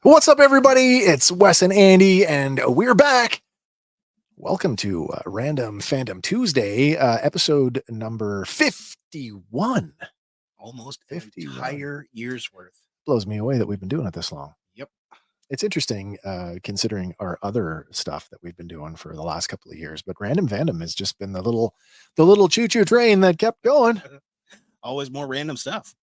What's up, everybody? It's Wes and Andy, and we're back. Welcome to Random Fandom Tuesday, episode number 51. Almost 50 entire years worth. Blows me away that we've been doing it this long. Yep. It's interesting, considering our other stuff that we've been doing for the last couple of years, but Random Fandom has just been the little choo-choo train that kept going. Always more random stuff.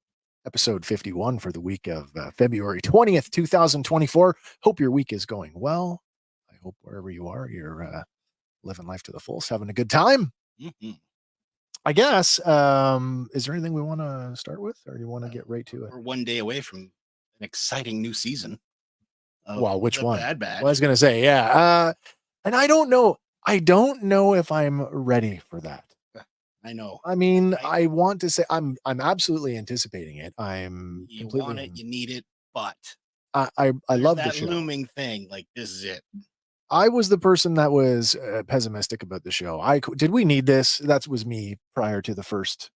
Episode 51 for the week of February 20th, 2024. Hope your week is going well. I hope wherever you are, you're living life to the fullest, having a good time. Mm-hmm. I guess. Is there anything we want to start with, or do you want to get right to it? We're one day away from an exciting new season. Well, which one? Bad Batch. Well, I was going to say, yeah. And I don't know. I don't know if I'm ready for that. I know. I mean, I want to say I'm absolutely anticipating it. You want it, you need it, but I love that the show. Looming thing. Like, this is it. I was the person that was pessimistic about the show. Did we need this? That was me prior to the first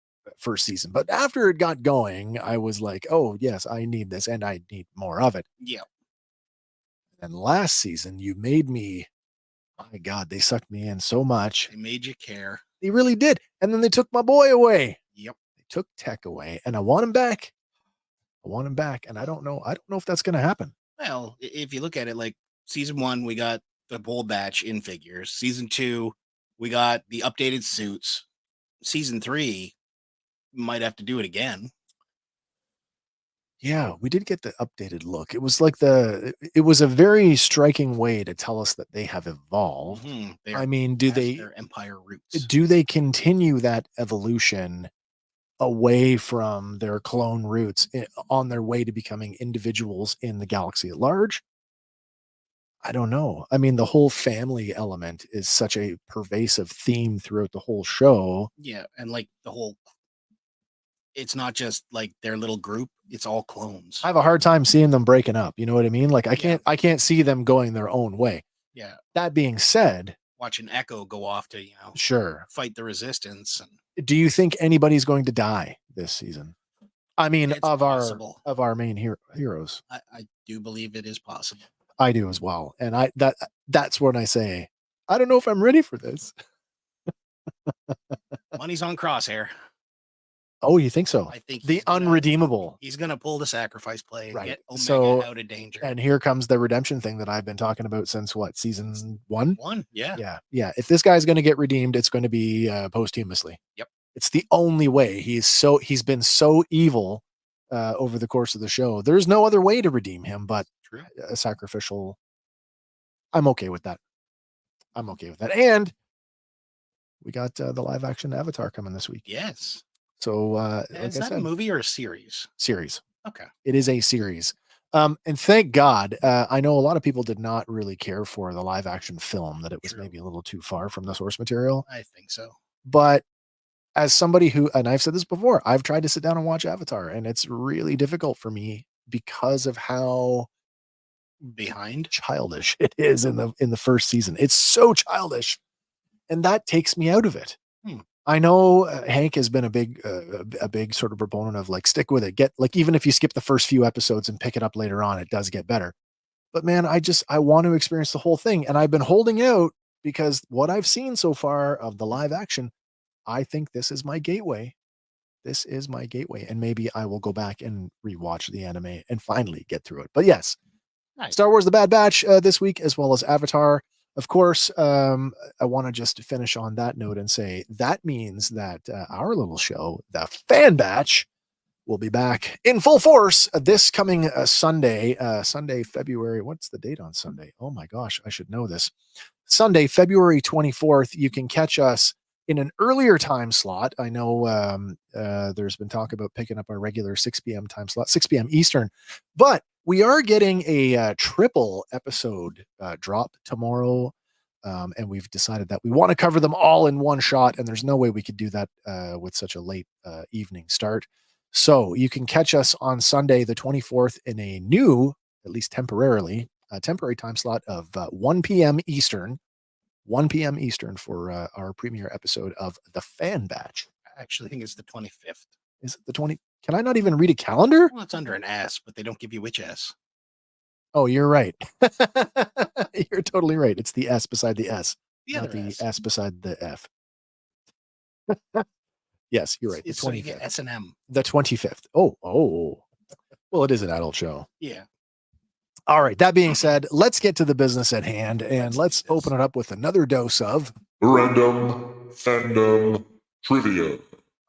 season. But after it got going, I was like, oh yes, I need this, and I need more of it. Yeah. And last season, you made me. My God, they sucked me in so much. They made you care. They really did. And then they took my boy away. Yep. They took Tech away, and I want him back. And I don't know if that's going to happen. Well, if you look at it, like season 1, we got the Bold Batch in figures. Season 2, we got the updated suits. Season 3, might have to do it again. Yeah, we did get the updated look. It was like it was a very striking way to tell us that they have evolved. Mm-hmm. I mean, do they their empire roots? Do they continue that evolution away from their clone roots on their way to becoming individuals in the galaxy at large? I don't know. I mean, the whole family element is such a pervasive theme throughout the whole show. Yeah, and like it's not just like their little group, it's all clones. I have a hard time seeing them breaking up. You know what I mean? Like I can't see them going their own way. Yeah. That being said, watching Echo go off to, sure, fight the resistance. And do you think anybody's going to die this season? I mean, it's of possible. our main heroes. I do believe it is possible. I do as well. And that's when I say, I don't know if I'm ready for this. Money's on Crosshair. Oh, you think so? I think the unredeemable. He's going to pull the sacrifice play and right. Get Omega out of danger. And here comes the redemption thing that I've been talking about since season 1? Yeah. Yeah. If this guy's going to get redeemed, it's going to be posthumously. Yep. It's the only way. He's been so evil over the course of the show. There's no other way to redeem him but a sacrificial. I'm okay with that. And we got the live action Avatar coming this week. Yes. So is that a movie or a series? Series. Okay. It is a series. And thank God, I know a lot of people did not really care for the live action film, that it was maybe a little too far from the source material. I think so. But as somebody who, and I've said this before, I've tried to sit down and watch Avatar, and it's really difficult for me because of how childish it is in the first season. It's so childish, and that takes me out of it. I know Hank has been a big sort of proponent of like, stick with it. Get like, even if you skip the first few episodes and pick it up later on, it does get better. But man, I want to experience the whole thing. And I've been holding out because what I've seen so far of the live action, I think this is my gateway. And maybe I will go back and rewatch the anime and finally get through it. But yes, nice. Star Wars: The Bad Batch this week, as well as Avatar. Of course, I want to just finish on that note and say that means that our little show, the Fan Batch, We'll be back in full force this coming Sunday, February. What's the date on Sunday? Oh my gosh, I should know this. Sunday, February 24th. You can catch us in an earlier time slot. I know there's been talk about picking up our regular 6 p.m. time slot, 6 p.m. Eastern, but we are getting a triple episode drop tomorrow. And we've decided that we want to cover them all in one shot, and there's no way we could do that with such a late evening start. So you can catch us on Sunday, the 24th, in a new, at least temporary time slot of 1 p.m. Eastern. 1 p.m. Eastern for our premiere episode of The Fan Batch. I actually think it's the 25th. Is it the 20? Can I not even read a calendar? Well, it's under an S, but they don't give you which S. Oh, you're right. You're totally right. It's the S beside the S, The not other the S. S beside the F. Yes, you're right. It's The so you 25th. get S and M. The 25th. Oh. Well, it is an adult show. Yeah. All right. That being said, let's get to the business at hand, and let's open it up with another dose of Random Fandom Trivia.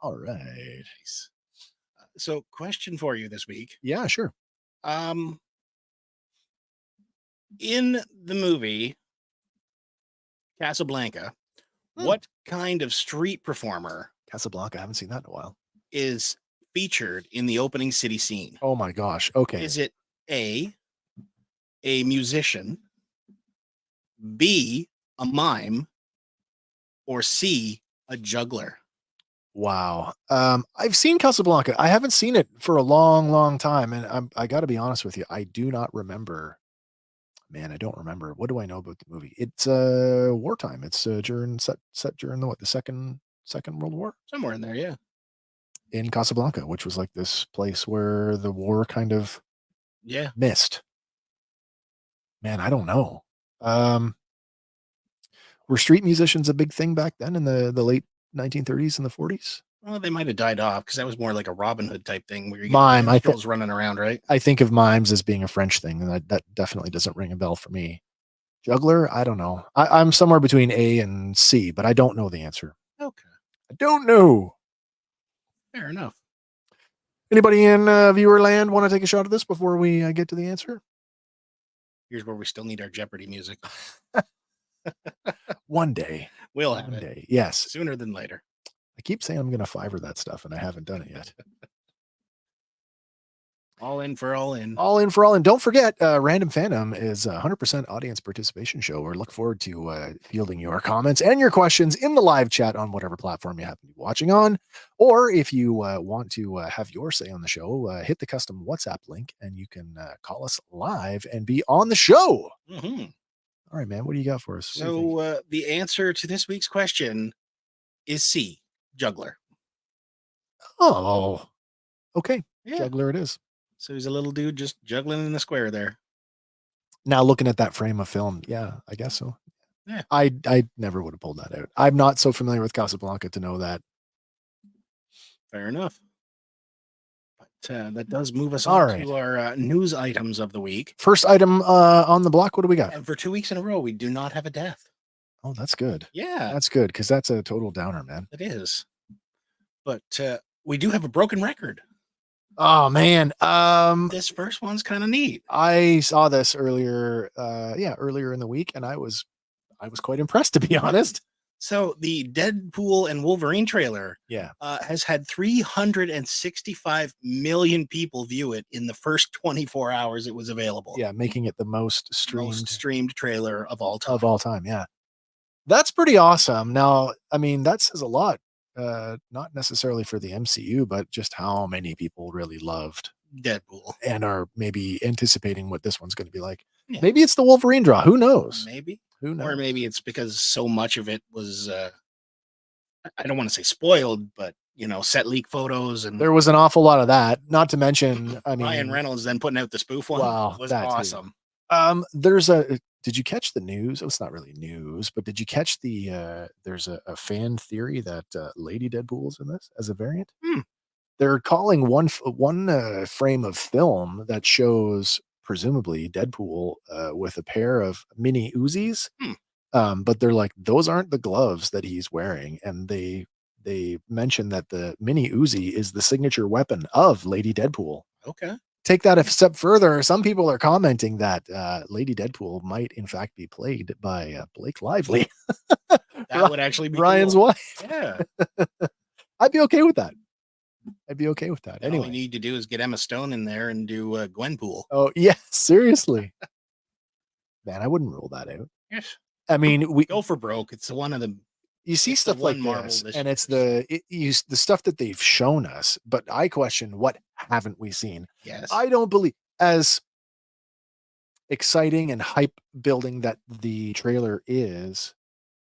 All right. Nice. So, question for you this week. Yeah, sure. In the movie Casablanca, what kind of street performer Casablanca. I haven't seen that in a while. is featured in the opening city scene? Oh my gosh. Okay. Is it A, musician, B, a mime, or C, a juggler? Wow. I've seen Casablanca. I haven't seen it for a long, long time, and I got to be honest with you. I do not remember. Man, I don't remember. What do I know about the movie? It's wartime. It's during set during the second World War Somewhere in there, yeah. in Casablanca, which was like this place where the war kind of Yeah. missed. Man, I don't know. Were street musicians a big thing back then in the late 1930s and the 40s? Well, they might have died off because that was more like a Robin Hood type thing where you Mime, get girls running around, right? I think of mimes as being a French thing, and that definitely doesn't ring a bell for me. Juggler, I don't know. I'm somewhere between A and C, but I don't know the answer. Okay. I don't know. Fair enough. Anybody in viewer land want to take a shot at this before we get to the answer? Here's where we still need our Jeopardy music. One day. We'll have One it day. Yes. sooner than later. I keep saying I'm going to Fiverr that stuff, and I haven't done it yet. All in for all in. All in for all in. Don't forget, Random Fandom is a 100% audience participation show. We look forward to fielding your comments and your questions in the live chat on whatever platform you happen to be watching on. Or if you want to have your say on the show, hit the custom WhatsApp link and you can call us live and be on the show. Mm-hmm. All right, man. What do you got for us? So the answer to this week's question is C, juggler. Oh, okay. Yeah. Juggler it is. So he's a little dude just juggling in the square there. Now looking at that frame of film, yeah, I guess so. Yeah. I never would have pulled that out. I'm not so familiar with Casablanca to know that. Fair enough. But that does move us All on right. to our news items of the week. First item on the block, what do we got? And for 2 weeks in a row, we do not have a death. Oh, that's good. Yeah, That's good because that's a total downer, man. it is. But we do have a broken record. Oh man. This first one's kind of neat. I saw this earlier earlier in the week, and I was quite impressed, to be honest. So the Deadpool and Wolverine trailer Yeah. has had 365 million people view it in the first 24 hours it was available. Yeah, making it the most Streamed trailer of all time. of all time. Yeah. That's pretty awesome. Now, I mean, that says a lot. Not necessarily for the MCU, but just how many people really loved Deadpool. and are maybe anticipating what this one's going to be like. Yeah. Maybe it's the Wolverine draw. Who knows? Maybe. Who knows? Or maybe it's because so much of it was I don't want to say spoiled, but set leak photos and There was an awful lot of that. Not to mention, I mean, Ryan Reynolds then putting out the spoof one Wow, was that too. awesome. Did you catch the news? Oh, it's not really news, but did you catch there's a fan theory that Lady Deadpool's in this as a variant? They're calling one frame of film that shows presumably Deadpool with a pair of mini Uzis. But they're like, those aren't the gloves that he's wearing. And they they mentioned that the mini Uzi is the signature weapon of Lady Deadpool. Okay. Take that a step further. Some people are commenting that Lady Deadpool might, in fact, be played by Blake Lively, That would actually be Ryan's cool. wife. Yeah. I'd be okay with that. I'd be okay with that. And all we Anyway. need to do is get Emma Stone in there and do Gwenpool. Oh, yeah, seriously. Man, I wouldn't rule that out. Yes. I mean, we Go for broke. It's one of the you see it's the stuff like one Marvel this, this and year, it's the stuff that they've shown us, but I question what haven't we seen? yes. I don't believe, as exciting and hype building that the trailer is,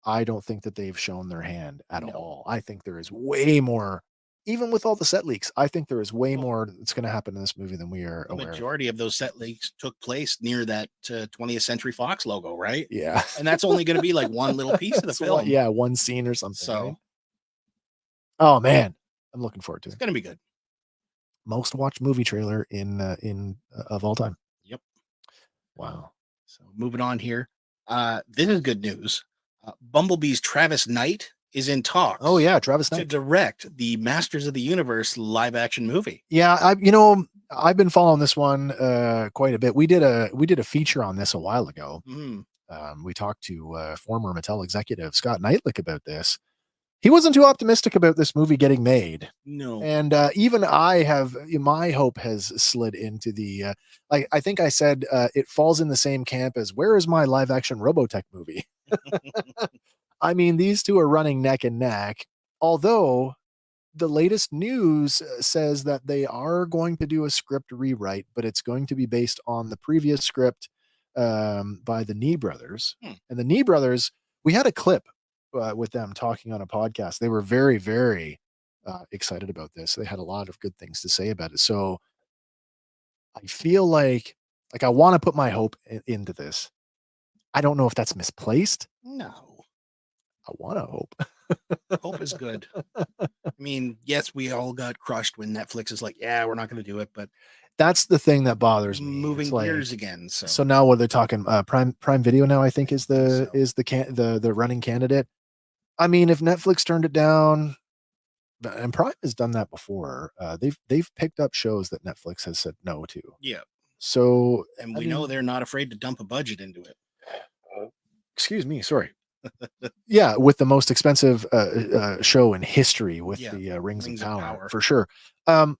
I don't think that they've shown their hand at No. all. I think there is way more, even with all the set leaks, I think there is way more that's going to happen in this movie than we are The aware of. majority of those set leaks took place near that 20th Century Fox logo, right? Yeah. And that's only going to be like one little piece of the That's film. yeah, one scene or something. So right? Oh man, I'm looking forward to it's it. going to be good. Most watched movie trailer in of all time. Yep. Wow. So moving on here. This is good news. Bumblebee's Travis Knight is in talks. Oh yeah, Travis to Knight. direct the Masters of the Universe live action movie. Yeah, I've been following this one quite a bit. We did a feature on this a while ago. Mm. We talked to former Mattel executive Scott Knightlick about this. He wasn't too optimistic about this movie getting made. No. And even I have, my hope has slid into the I think I said it falls in the same camp as where is my live action Robotech movie? I mean, these two are running neck and neck, although the latest news says that they are going to do a script rewrite, but it's going to be based on the previous script by the Nee brothers. And the Nee brothers, we had a clip with them talking on a podcast. They were very, very excited about this. They had a lot of good things to say about it. So I feel like I want to put my hope into this. I don't know if that's misplaced. No. I want to hope. Hope is good. I mean, yes, we all got crushed when Netflix is like, yeah, we're not going to do it, but that's the thing that bothers me. Moving gears again. So now what they're talking Prime Video now, I think is the so. the running candidate. I mean, if Netflix turned it down, and Prime has done that before, they've picked up shows that Netflix has said no to. Yeah. So, and we know they're not afraid to dump a budget into it. Excuse me, sorry. Yeah, with the most expensive show in history with the Rings of Power, for sure.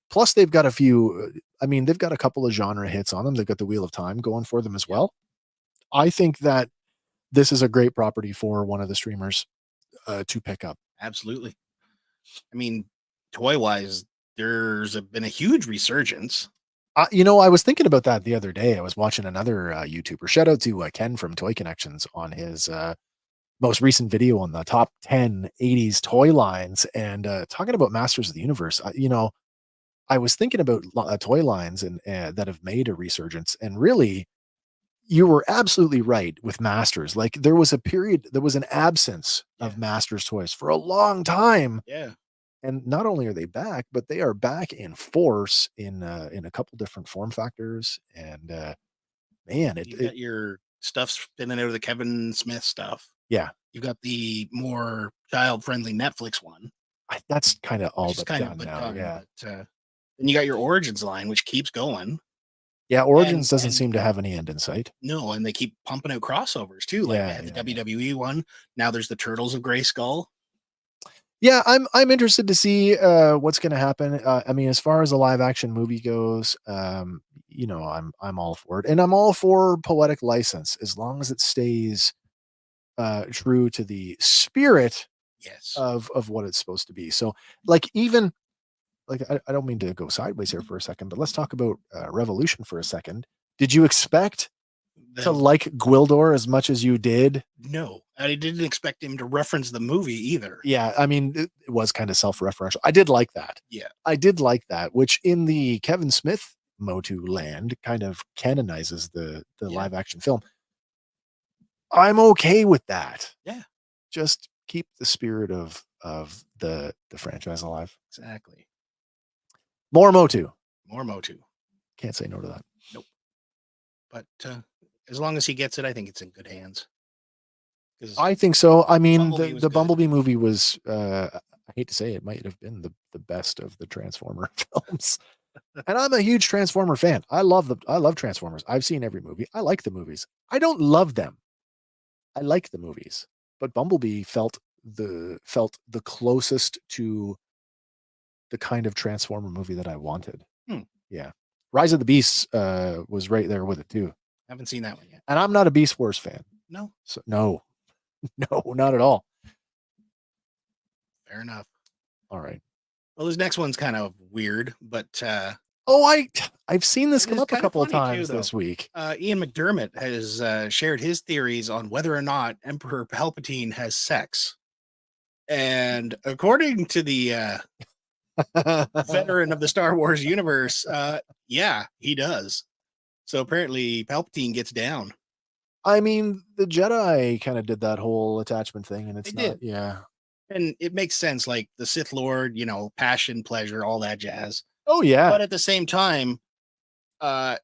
Plus, they've got a few. I mean, they've got a couple of genre hits on them. They've got the Wheel of Time going for them as well. I think that this is a great property for one of the streamers to pick up. Absolutely. I mean, toy wise, there's been a huge resurgence. I was thinking about that the other day. I was watching another YouTuber. Shout out to Ken from Toy Connections on his most recent video on the top 10 80s toy lines and talking about Masters of the Universe. I was thinking about toy lines and that have made a resurgence. And really, you were absolutely right with Masters. Like there was an absence of Masters toys for a long time. Yeah. And not only are they back, but they are back in force in a couple different form factors. And man, you got your stuff spinning out of the Kevin Smith stuff. Yeah, you got the more child-friendly Netflix one. That's kind of all but done now. Yeah. But, then you got your Origins line, which keeps going. Yeah, Origins doesn't seem to have any end in sight. No, and they keep pumping out crossovers too. Like the WWE one. Now there's the Turtles of Grayskull. Yeah, I'm interested to see what's going to happen. I mean, as far as a live action movie goes, I'm all for it, and I'm all for poetic license as long as it stays true to the spirit of what it's supposed to be. So, I don't mean to go sideways here for a second, but let's talk about Revolution for a second. Did you expect to like Gwildor as much as you did? No, I didn't expect him to reference the movie either. Yeah, I mean, it was kind of self-referential. I did like that. Yeah. I did like that, which in the Kevin Smith Motu land kind of canonizes the live action film. I'm okay with that. Yeah. Just keep the spirit of the franchise alive. Exactly. More Motu. Can't say no to that. Nope. But as long as he gets it, I think it's in good hands. I think so. I mean, the Bumblebee movie was a hate to say it, might have been the best of the Transformer films. And I'm a huge Transformer fan. I love Transformers. I've seen every movie. I like the movies. I don't love them. I like the movies. But Bumblebee felt the closest to the kind of Transformer movie that I wanted. Yeah. Rise of the Beasts was right there with it too. Haven't seen that one yet. And I'm not a Beast Wars fan. No. So no, not at all. Fair enough. All right. Well, this next one's kind of weird, but I've seen this it come is up a kinda couple of funny too, times this though. week. Ian McDermott has shared his theories on whether or not Emperor Palpatine has sex. And according to the veteran of the Star Wars universe, yeah, he does. So apparently Palpatine gets down. I mean, the Jedi kind of did that whole attachment thing, and it's They not. did. Yeah. And it makes sense, like the Sith Lord, passion, pleasure, all that jazz. Oh yeah. But at the same time,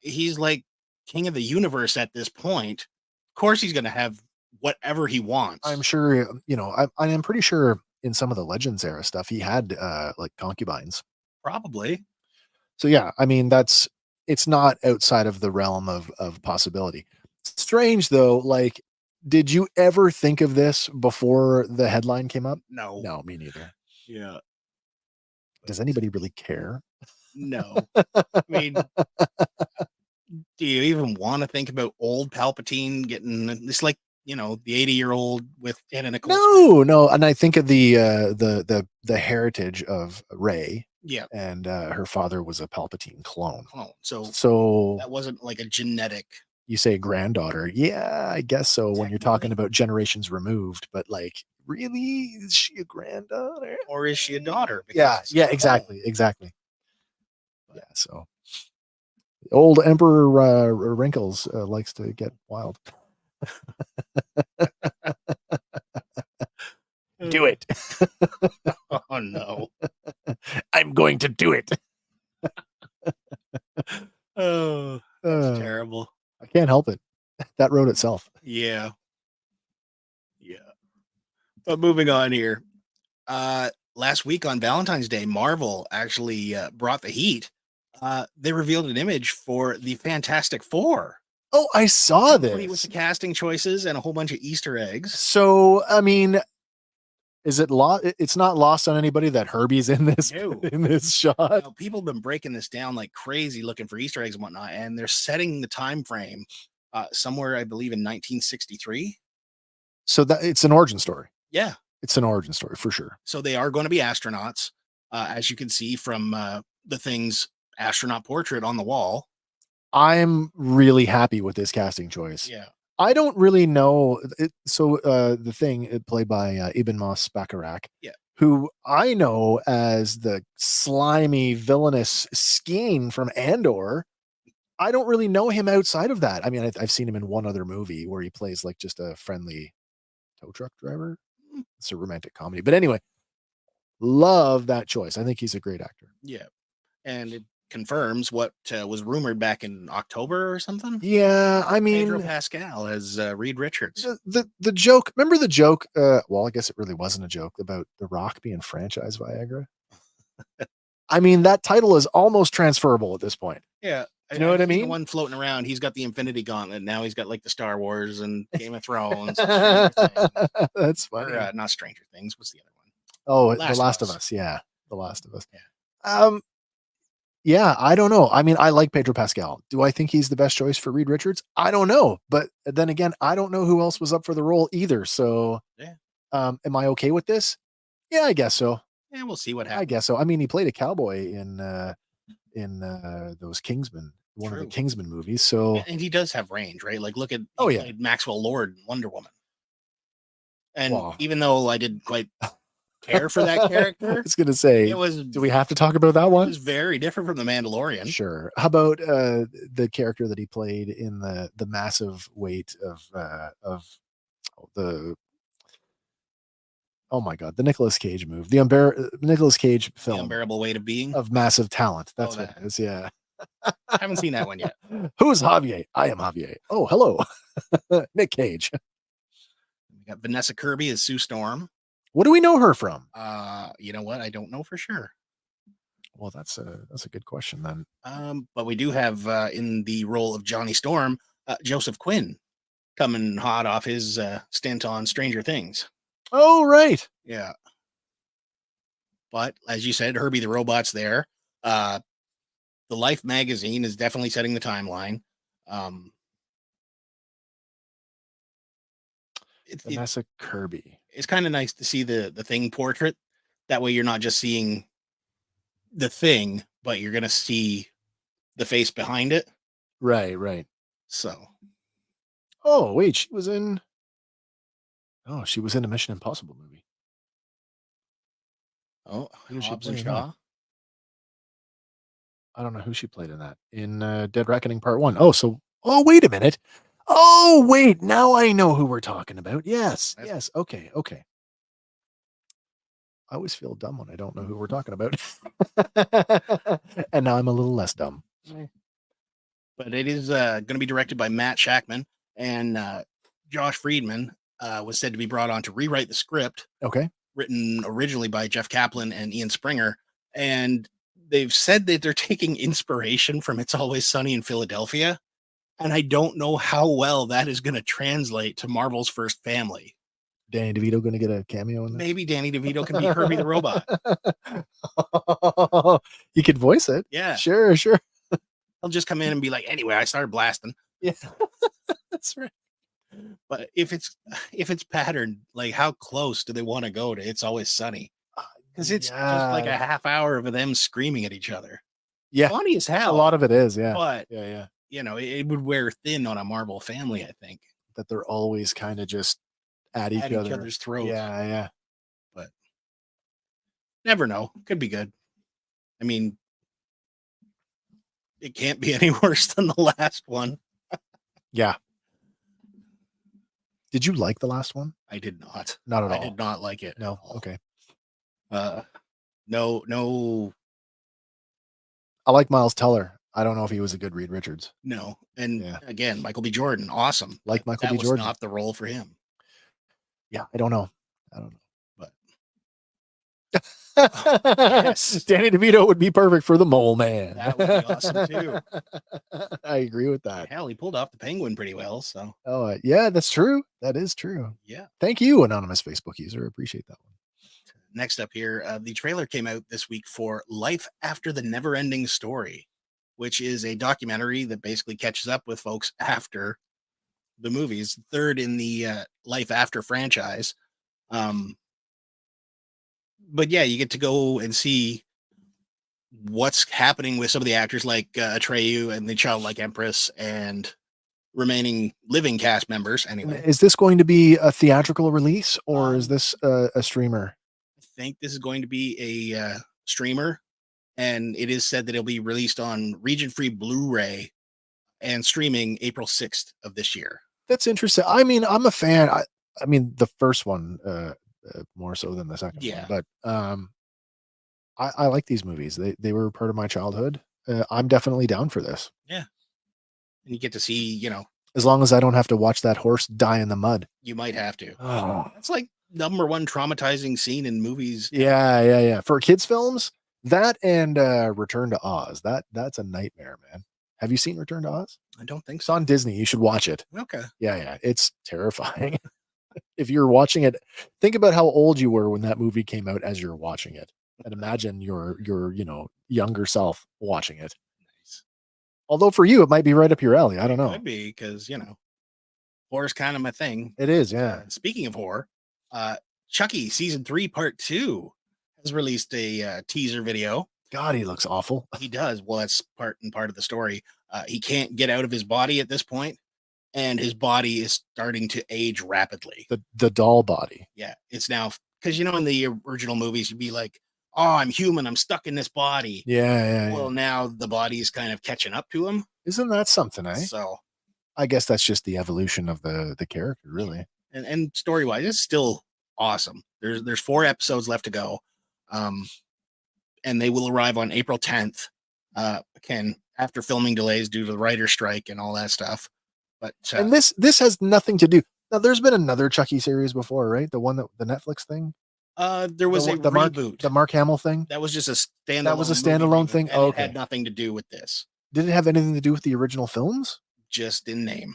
he's like king of the universe at this point. Of course, he's going to have whatever he wants. I'm sure. I'm pretty sure in some of the Legends era stuff, he had like concubines. Probably. So yeah, I mean it's not outside of the realm of possibility. Strange though, like, did you ever think of this before the headline came up? No. No, me neither. Yeah. Does anybody really care? No. I mean, do you even want to think about old Palpatine getting this, like, the 80-year-old with Anna Nicole? No. And I think of the heritage of Rey. Yeah. And her father was a Palpatine clone. So that wasn't like a genetic. You say granddaughter. Yeah, I guess so when you're talking about generations removed, but like, really? Is she a granddaughter? Or is she a daughter? Yeah, exactly. Yeah, so old Emperor Wrinkles likes to get wild. Do it. Oh no. I'm going to do it. Oh, that's terrible. I can't help it. That wrote itself. Yeah. But moving on here. Last week on Valentine's Day, Marvel actually brought the heat. They revealed an image for the Fantastic Four. Oh, I saw Complete with this. the casting choices and a whole bunch of Easter eggs. So, I mean, is it it's not lost on anybody that Herbie's in this in this shot? Now, people have been breaking this down like crazy, looking for Easter eggs and whatnot, and they're setting the time frame somewhere, I believe, in 1963. So that it's an origin story. Yeah, it's an origin story for sure. So they are going to be astronauts, as you can see from the thing's astronaut portrait on the wall. I'm really happy with this casting choice. Yeah. I don't really know. So the thing played by Ibn Mas Bacharach, who I know as the slimy, villainous Skeen from Andor. I don't really know him outside of that. I mean, I've seen him in one other movie where he plays like just a friendly tow truck driver. It's a romantic comedy. But anyway, love that choice. I think he's a great actor. Yeah. And it confirms what was rumored back in October or something. Yeah, I mean, Pedro Pascal as Reed Richards. The joke. Remember the joke? Well, I guess it really wasn't a joke about The Rock being franchise Viagra. I mean, that title is almost transferable at this point. Yeah, you know what I mean. The one floating around, he's got the Infinity Gauntlet. Now he's got like the Star Wars and Game of Thrones. That's funny. Or, not Stranger Things. What's the other one? Oh, The Last of Us. Yeah, The Last of Us. Yeah. Yeah, I don't know. I mean, I like Pedro Pascal. Do I think he's the best choice for Reed Richards? I don't know. But then again, I don't know who else was up for the role either. So, am I okay with this? Yeah, I guess so. Yeah, we'll see what happens. I guess so. I mean, he played a cowboy in those Kingsman, one of the Kingsman movies. So, and he does have range, right? Like, look at Maxwell Lord in Wonder Woman. And even though I didn't quite care for that character, I was gonna say, do we have to talk about that one? It was very different from the Mandalorian. Sure. How about the character that he played in the massive weight of the oh my god, the Nicolas Cage movie, the Nicolas Cage film, The Unbearable Weight of Being, of massive talent. That's what it is. Yeah. I haven't seen that one yet. Who's Javier? I am Javier. Oh, hello. Nick Cage. We got Vanessa Kirby as Sue Storm. What do we know her from? You know what? I don't know for sure. Well, that's a good question then. But we do have in the role of Johnny Storm, Joseph Quinn coming hot off his stint on Stranger Things. Oh, right. Yeah. But as you said, Herbie the Robot's there. The Life magazine is definitely setting the timeline. Vanessa Kirby. It's kind of nice to see the Thing portrait. That way you're not just seeing the Thing, but you're going to see the face behind it. Right, right. So. Oh, wait, she was in a Mission Impossible movie. Oh, Who did she Hobbs play and in Shaw. that? I don't know who she played in that. In Dead Reckoning Part 1. Oh, wait a minute. Oh, wait, now I know who we're talking about. Yes, yes. Okay. I always feel dumb when I don't know who we're talking about. And now I'm a little less dumb. But it is going to be directed by Matt Shackman, and Josh Friedman was said to be brought on to rewrite the script. Okay. Written originally by Jeff Kaplan and Ian Springer. And they've said that they're taking inspiration from It's Always Sunny in Philadelphia. And I don't know how well that is going to translate to Marvel's First Family. Danny DeVito going to get a cameo in this? Maybe Danny DeVito can be Herbie the Robot. He could voice it. Yeah. Sure. He'll just come in and be like, anyway, I started blasting. Yeah. That's right. But if it's patterned, like how close do they want to go to It's Always Sunny? Because it's just like a half hour of them screaming at each other. Yeah. Funny as hell. A lot of it is, yeah. But yeah. You know, it would wear thin on a Marvel family, I think. That they're always kind of just at each other's throats. Yeah. But never know. Could be good. I mean, it can't be any worse than the last one. Yeah. Did you like the last one? I did not. Not at all. I did not like it. No. Okay. No. I like Miles Teller. I don't know if he was a good Reed Richards. No. And again, Michael B. Jordan, awesome. Like Michael B. B. Jordan. Not the role for him. Yeah, I don't know. But yes. Danny DeVito would be perfect for the Mole Man. That would be awesome too. I agree with that. Hell, he pulled off the Penguin pretty well. So. Oh, yeah, that's true. That is true. Yeah. Thank you, anonymous Facebook user. Appreciate that one. Next up here, the trailer came out this week for Life After the Neverending Story, which is a documentary that basically catches up with folks after the movies, third in the Life After franchise. But yeah, you get to go and see what's happening with some of the actors like Atreyu and the Childlike Empress and remaining living cast members. Anyway, is this going to be a theatrical release or is this a streamer? I think this is going to be a streamer, and it is said that it'll be released on region-free Blu-ray and streaming April 6th of this year. That's interesting. I mean, I'm a fan. I mean, the first one more so than the second one, but I like these movies. They were part of my childhood. I'm definitely down for this. Yeah. And you get to see, as long as I don't have to watch that horse die in the mud. You might have to. Oh. That's like number one traumatizing scene in movies. Yeah. For kids films, that and Return to Oz. That's a nightmare, man. Have you seen Return to Oz? I don't think so. It's on Disney. You should watch it. Okay. Yeah. It's terrifying. If you're watching it, think about how old you were when that movie came out as you're watching it. And imagine your younger self watching it. Nice. Although for you, it might be right up your alley. I don't know. It could be because, horror's kind of my thing. It is, yeah. Speaking of horror, Chucky season 3 part 2 has released a teaser video. God, he looks awful. He does. Well, that's part of the story. He can't get out of his body at this point, and his body is starting to age rapidly. The doll body. Yeah, it's now because in the original movies you'd be like, "Oh, I'm human. I'm stuck in this body." Yeah. Well, now the body is kind of catching up to him. Isn't that something, eh? So, I guess that's just the evolution of the character, really. And story wise, it's still awesome. There's 4 episodes left to go, and they will arrive on April 10th. Again, after filming delays due to the writer's strike and all that stuff. But and this has nothing to do. Now, there's been another Chucky series before, right? The one the Netflix thing. There was a the reboot. Mark Hamill thing. That was just a standalone. That was a movie standalone reboot, thing? and Oh, it had okay. nothing to do with this. Did it have anything to do with the original films? Just in name.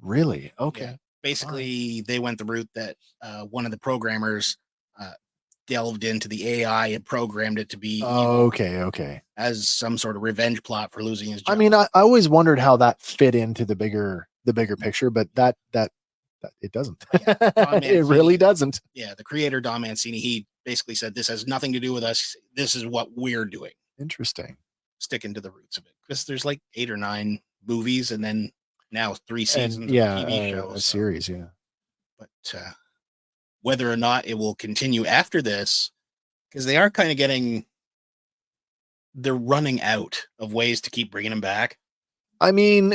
Really? Okay. Yeah. Basically, they went the route that one of the programmers delved into the AI and programmed it to be evil Okay. as some sort of revenge plot for losing his job. I mean, I always wondered how that fit into the bigger picture, but that it doesn't. Yeah, Don It really Mancini. doesn't. Yeah, the creator, Don Mancini, he basically said, this has nothing to do with us. This is what we're doing. Interesting. Sticking to the roots of it. Because there's like 8 or 9 movies and then now 3 seasons And of a TV show. a series, yeah. But whether or not it will continue after this, because they are kind of they're running out of ways to keep bringing them back. I mean,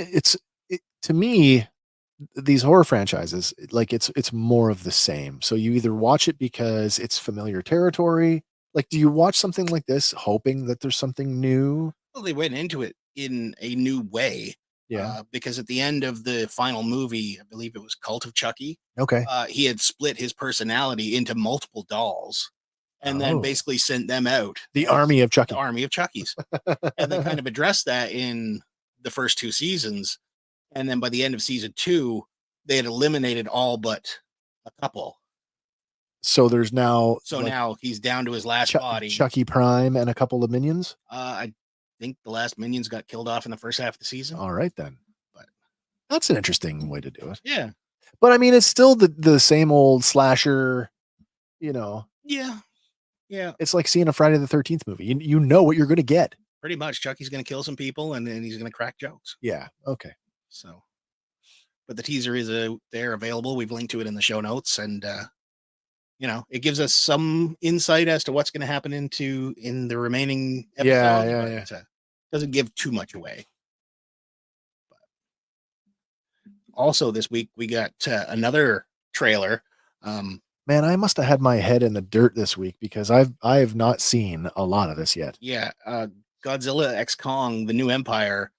to me, these horror franchises, like it's more of the same. So you either watch it because it's familiar territory. Like, do you watch something like this hoping that there's something new? Well, they went into it in a new way. Yeah. Because at the end of the final movie, I believe it was Cult of Chucky, Okay. he had split his personality into multiple dolls and then Oh. basically sent them out. The army of Chucky. The army of Chuckies. And they kind of addressed that in the first 2 seasons. And then by the end of season 2, they had eliminated all but a couple. So there's now. So now he's down to his last body. Chucky Prime and a couple of minions. I think the last minions got killed off in the first half of the season. All right then. But that's an interesting way to do it. Yeah. But I mean, it's still the same old slasher. Yeah. Yeah. It's like seeing a Friday the 13th movie. You know what you're going to get. Pretty much. Chucky's going to kill some people and then he's going to crack jokes. Yeah. Okay. So, but the teaser is there available. We've linked to it in the show notes, and it gives us some insight as to what's going to happen in the remaining episodes. Yeah. Doesn't give too much away. But also, this week we got another trailer. Man, I must have had my head in the dirt this week because I have not seen a lot of this yet. Yeah, Godzilla X Kong: The New Empire.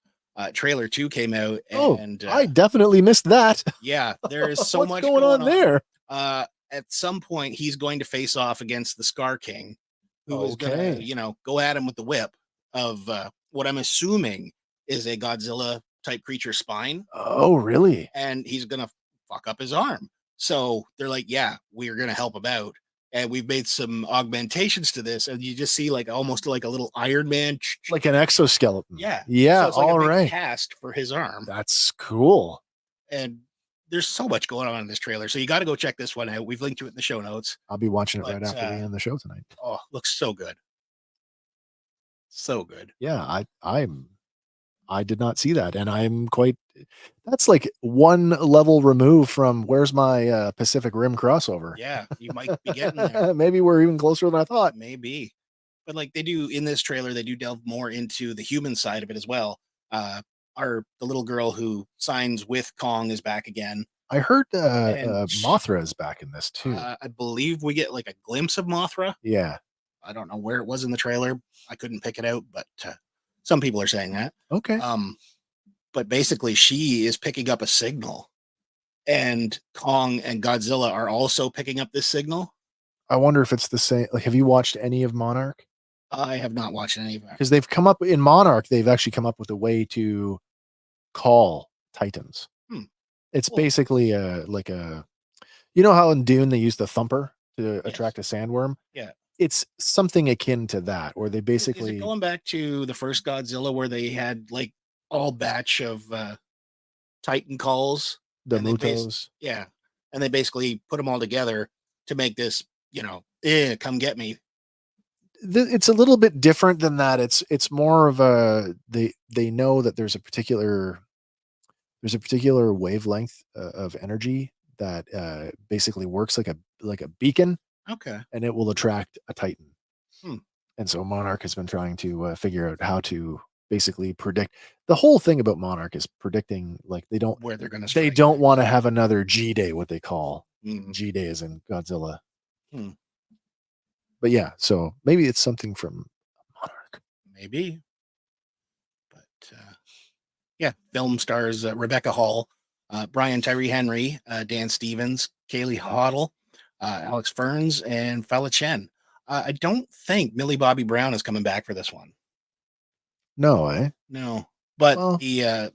Trailer 2 came out, and I definitely missed that. Yeah, there is so much going on there. At some point, he's going to face off against the Scar King, who is going to, go at him with the whip of what I'm assuming is a Godzilla type creature spine. Oh, really? And he's going to fuck up his arm. So they're like, yeah, we're going to help him out. And we've made some augmentations to this, and you just see almost like a little Iron Man, like an exoskeleton. Yeah, yeah. So it's like all a big right. cast for his arm. That's cool. And there's so much going on in this trailer, so you got to go check this one out. We've linked to it in the show notes. I'll be watching it right after the end of the show tonight. Oh, looks so good. So good. Yeah, I did not see that, and I'm quite. That's like one level removed from where's my Pacific Rim crossover. Yeah, you might be getting there. Maybe we're even closer than I thought. Maybe, but they do in this trailer, they do delve more into the human side of it as well. The little girl who signs with Kong is back again. I heard Mothra is back in this too. I believe we get a glimpse of Mothra. Yeah, I don't know where it was in the trailer. I couldn't pick it out, but some people are saying that. Okay. But basically she is picking up a signal, and Kong and Godzilla are also picking up this signal. I wonder if it's the same. Have you watched any of Monarch? I have not watched any of it. Because they've come up in Monarch, they've actually come up with a way to call Titans. It's basically how in Dune they use the thumper to attract a sandworm. Yeah. It's something akin to that, where they basically is it going back to the first Godzilla where they had all batch of Titan calls, the Mutos. Yeah. And they basically put them all together to make this, come get me. It's a little bit different than that. It's more of they know that there's a particular wavelength of energy that basically works like a beacon. Okay. And it will attract a Titan. And so Monarch has been trying to figure out how to basically predict. The whole thing about Monarch is predicting they don't where they're going to. They don't want to have another G Day, what they call G Day, is in Godzilla. But yeah, so maybe it's something from Monarch. Maybe. But film stars Rebecca Hall, Brian Tyree Henry, Dan Stevens, Kaylee Hoddle, Alex Ferns, and Fella Chen. I don't think Millie Bobby Brown is coming back for this one. No, eh? No, but Well, the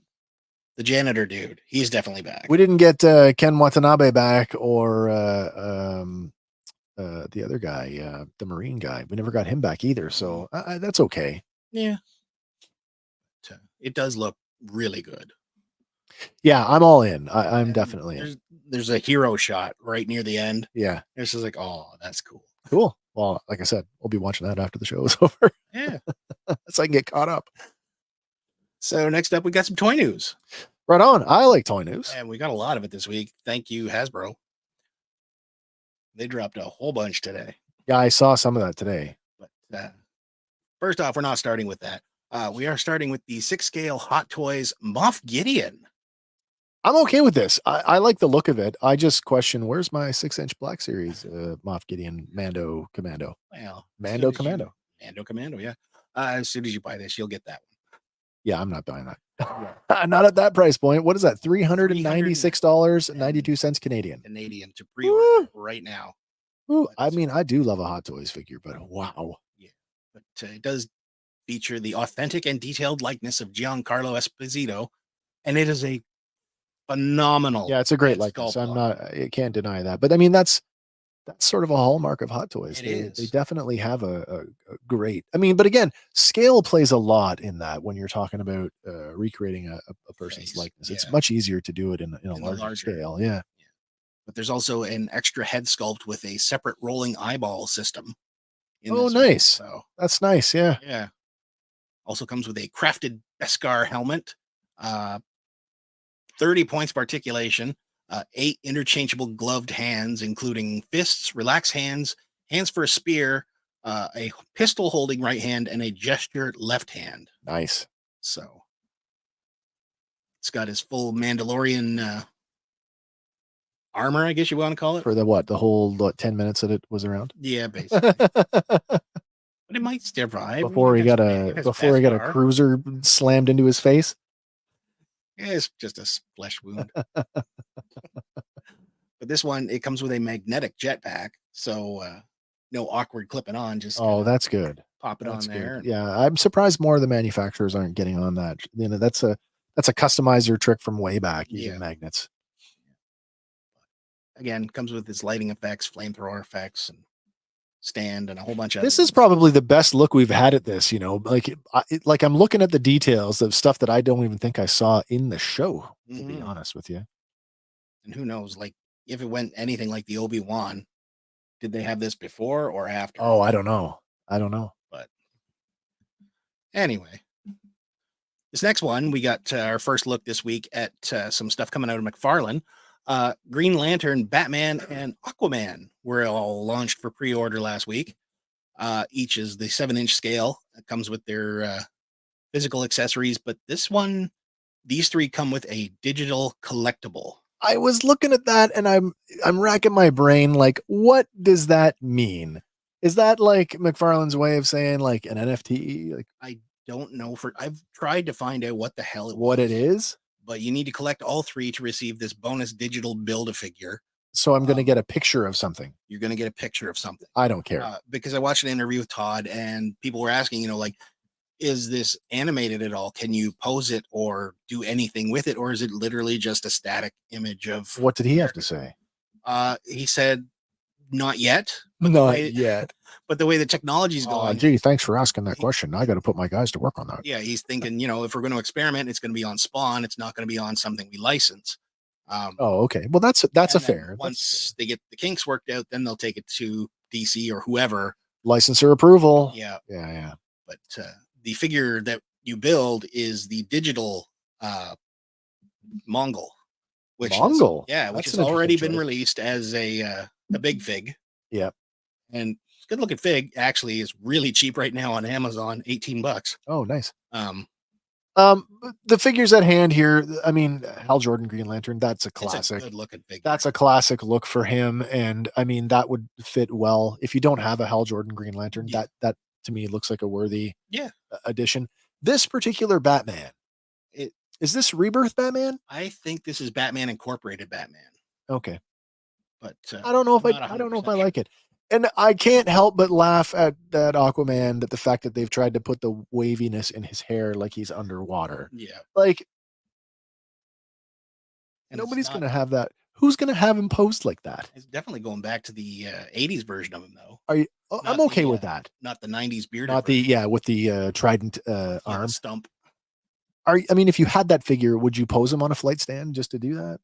janitor dude, he's definitely back. we didn't get Ken Watanabe back or the other guy, the Marine guy. We never got him back either. So that's okay. Yeah. It does look really good. Yeah, I'm all in. I'm definitely in. There's a hero shot right near the end. Yeah. It's just like, oh, that's cool. Cool. Well, like I said, we'll be watching that after the show is over. Yeah. So I can get caught up. So next up, we got some toy news. Right on. I like toy news. And we got a lot of it this week. Thank you, Hasbro. They dropped a whole bunch today. Yeah, I saw some of that today. But first off, we're not starting with that. We are starting with the 6-scale Hot Toys Moff Gideon. I'm okay with this. I like the look of it. I just question, where's my 6-inch Black Series Moff Gideon Mando Commando? Well, Mando Commando. Mando Commando, yeah. As soon as you buy this, you'll get that one. Yeah, I'm not buying that. Not at that price point. What is that? $396.92 Canadian. Canadian to pre-order right now. Ooh, I mean, I do love a Hot Toys figure, but wow. Yeah, but it does feature the authentic and detailed likeness of Giancarlo Esposito, and it is a phenomenal. Yeah, it's a great likeness. I can't deny that. But I mean, that's sort of a hallmark of Hot Toys. They definitely have a great. I mean, but again, scale plays a lot in that when you're talking about recreating a person's likeness. Yeah. It's much easier to do it in a larger scale. Yeah. But there's also an extra head sculpt with a separate rolling eyeball system. Oh, nice. So that's nice. Yeah. Yeah. Also comes with a crafted Beskar helmet, 30 points of articulation, 8 interchangeable gloved hands, including fists, relaxed hands, hands for a spear, a pistol holding right hand, and a gesture left hand. Nice. So it's got his full Mandalorian armor, I guess you want to call it. For the whole 10 minutes that it was around? Yeah, basically. But it might survive before he got a cruiser slammed into his face. Yeah, it's just a flesh wound. But this one, it comes with a magnetic jetpack, so no awkward clipping on. Just that's good. Pop it on there. Yeah, I'm surprised more of the manufacturers aren't getting on that. You know, that's a customizer trick from way back using magnets. Again, comes with its lighting effects, flamethrower effects, and stand, and a whole bunch of. This is probably the best look we've had at this. You know, like I'm looking at the details of stuff that I don't even think I saw in the show. To be honest with you, and who knows, like if it went anything like the Obi-Wan, did they have this before or after? Oh, I don't know. But anyway, this next one, we got our first look this week at some stuff coming out of McFarlane. Green Lantern, Batman, and Aquaman were all launched for pre-order last week. Each is the 7-inch scale. It comes with their physical accessories, but these three come with a digital collectible. I was looking at that and I'm racking my brain. Like, what does that mean? Is that like McFarlane's way of saying like an NFT? Like, I don't know. I've tried to find out what the hell it is. But you need to collect all three to receive this bonus digital Build-A-Figure. So I'm going to get a picture of something. You're going to get a picture of something. I don't care. Because I watched an interview with Todd and people were asking, like, is this animated at all? Can you pose it or do anything with it? Or is it literally just a static image of... What did he have to say? He said, not yet. Not yet. But the way the technology's going... Gee, thanks for asking that question. I got to put my guys to work on that. Yeah, he's thinking, if we're going to experiment, it's going to be on Spawn. It's not going to be on something we license. Okay. Well, that's a fair. Once they get the kinks worked out, then they'll take it to DC or whoever. Licensor approval. Yeah. Yeah. But the figure that you build is the digital Mongol. Which has already been released as a big fig. Yep. And good looking fig actually is really cheap right now on Amazon, $18. Oh, nice. The figures at hand here, I mean, Hal Jordan Green Lantern, that's a classic. It's a good looking figure. That's a classic look for him. And I mean, that would fit well. If you don't have a Hal Jordan Green Lantern, that to me looks like a worthy addition. This particular Batman, is this Rebirth Batman? I think this is Batman Incorporated Batman. Okay. but I don't know if not I don't know if 100% I like it. And I can't help but laugh at that Aquaman, at the fact that they've tried to put the waviness in his hair like he's underwater. Yeah, Like and nobody's gonna have that. Who's gonna have him post like that? it's definitely going back to the '80s version of him, though. Are you? Oh, I'm Not okay the, with that. Not the '90s bearded. Not the version. with the trident Yeah, the arm. stump. I mean, if you had that figure, would you pose him on a flight stand just to do that?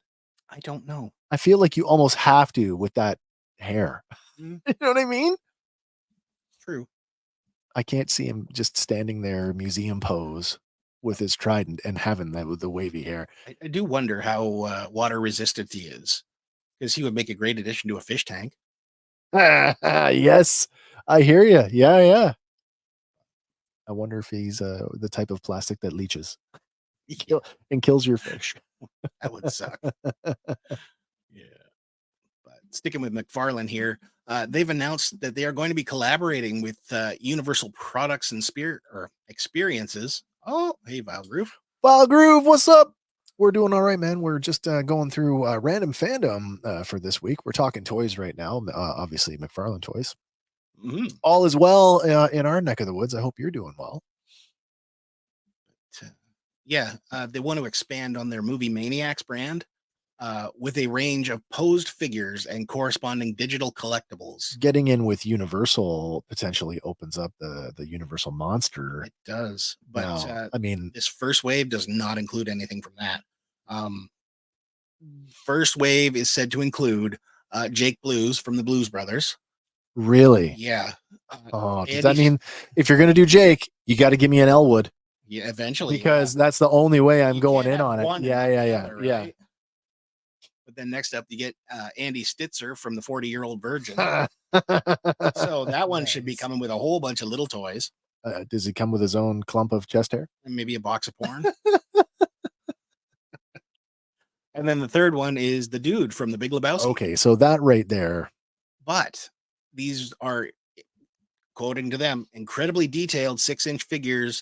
I don't know. I feel like you almost have to with that hair. Mm. You know what I mean? True. I can't see him just standing there museum pose with his trident and having that with the wavy hair. I do wonder how water resistant he is, because he would make a great addition to a fish tank. Yes, I hear you. Yeah, yeah. I wonder if he's the type of plastic that leaches and kills your fish. That would suck. Yeah. But sticking with McFarlane here, they've announced that they are going to be collaborating with Universal Products and Experiences. Oh, hey, Vile Groove. Vile Groove, what's up? We're doing all right, man. We're just going through Random Fandom for this week. We're talking toys right now. Obviously, McFarlane toys. Mm-hmm. All is well in our neck of the woods. I hope you're doing well. Yeah, they want to expand on their Movie Maniacs brand with a range of posed figures and corresponding digital collectibles. Getting in with Universal potentially opens up the Universal monster. It does, but now, I mean, this first wave does not include anything from that. First wave is said to include Jake Blues from the Blues Brothers. Really? Yeah. Oh, does that mean if you're going to do Jake, you got to give me an Elwood? Yeah, eventually. Because that's the only way I'm You going can't in have on one it. and Yeah, not yeah, the yeah, other, yeah. right? But then next up, you get Andy Stitzer from the 40-Year-Old Virgin. So that one should be coming with a whole bunch of little toys. Does he come with his own clump of chest hair? And maybe a box of porn. And then the third one is the dude from the Big Lebowski. Okay, so that right there. But these are, quoting to them, incredibly detailed 6-inch figures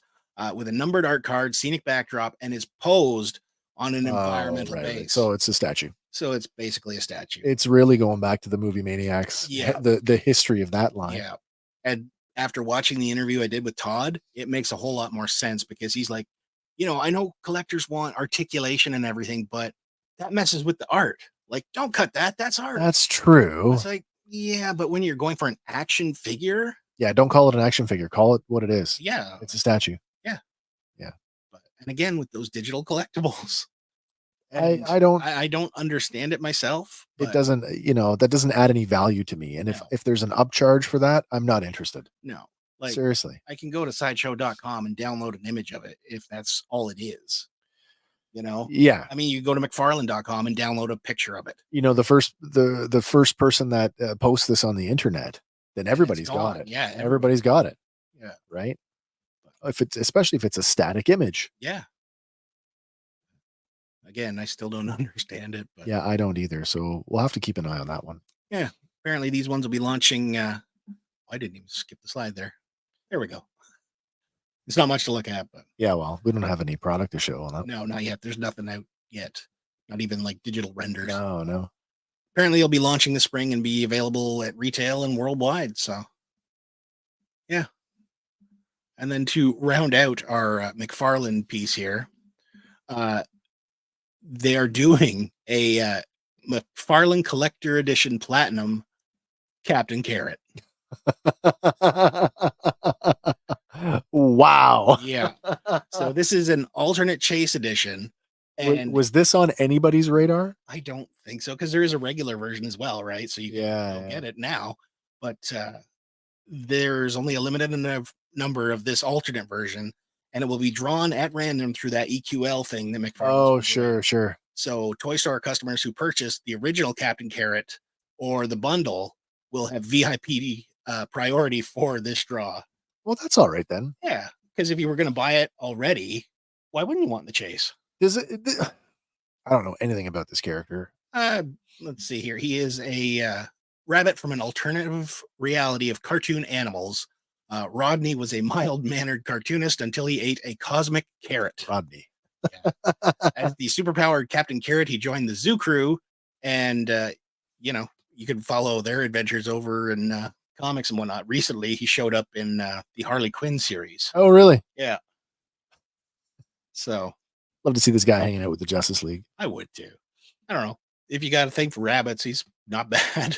with a numbered art card, scenic backdrop, and is posed on an environmental base. Right. So it's a statue. So it's basically a statue. It's really going back to the Movie Maniacs. Yeah. The history of that line. Yeah. And after watching the interview I did with Todd, it makes a whole lot more sense because he's like, I know collectors want articulation and everything, but that messes with the art. Like, don't cut that. That's art. That's true. It's like, yeah, but when you're going for an action figure. Yeah, don't call it an action figure. Call it what it is. Yeah. It's a statue. Yeah. Yeah. And again, with those digital collectibles. I don't understand it myself. It doesn't, that doesn't add any value to me. And if there's an upcharge for that, I'm not interested. No. Like, seriously. I can go to sideshow.com and download an image of it if that's all it is. Yeah. I mean, you go to McFarlane.com and download a picture of it. The first person that posts this on the internet, then everybody's got it. Yeah. Everybody's got it. Yeah. Right. Especially if it's a static image. Yeah. Again, I still don't understand it. But yeah, I don't either. So we'll have to keep an eye on that one. Yeah. Apparently these ones will be launching. I didn't even skip the slide there. There we go. It's not much to look at, but yeah, well, we don't have any product to show on that. No, not yet. There's nothing out yet. Not even like digital renders. No. Apparently it'll be launching this spring and be available at retail and worldwide. So yeah. And then to round out our McFarlane piece here, they are doing a McFarlane Collector Edition Platinum Captain Carrot. Wow. Yeah. So this is an alternate chase edition. And was this on anybody's radar? I don't think so, because there is a regular version as well, right? So you can go get it now. But there's only a limited number of this alternate version, and it will be drawn at random through that EQL thing that McFarlane. Oh, sure. So Toy Store customers who purchased the original Captain Carrot or the bundle will have VIP priority for this draw. Well, that's all right then. Yeah, because if you were going to buy it already, why wouldn't you want the chase? I don't know anything about this character. Let's see here. He is a rabbit from an alternative reality of cartoon animals. Rodney was a mild-mannered cartoonist until he ate a cosmic carrot. Rodney. Yeah. As the superpowered Captain Carrot, he joined the Zoo Crew, and you can follow their adventures over in comics and whatnot. Recently, he showed up in the Harley Quinn series. Oh, really? Yeah. So Love to see this guy hanging out with the Justice League. I would too. I don't know. If you got a thing for rabbits, he's not bad.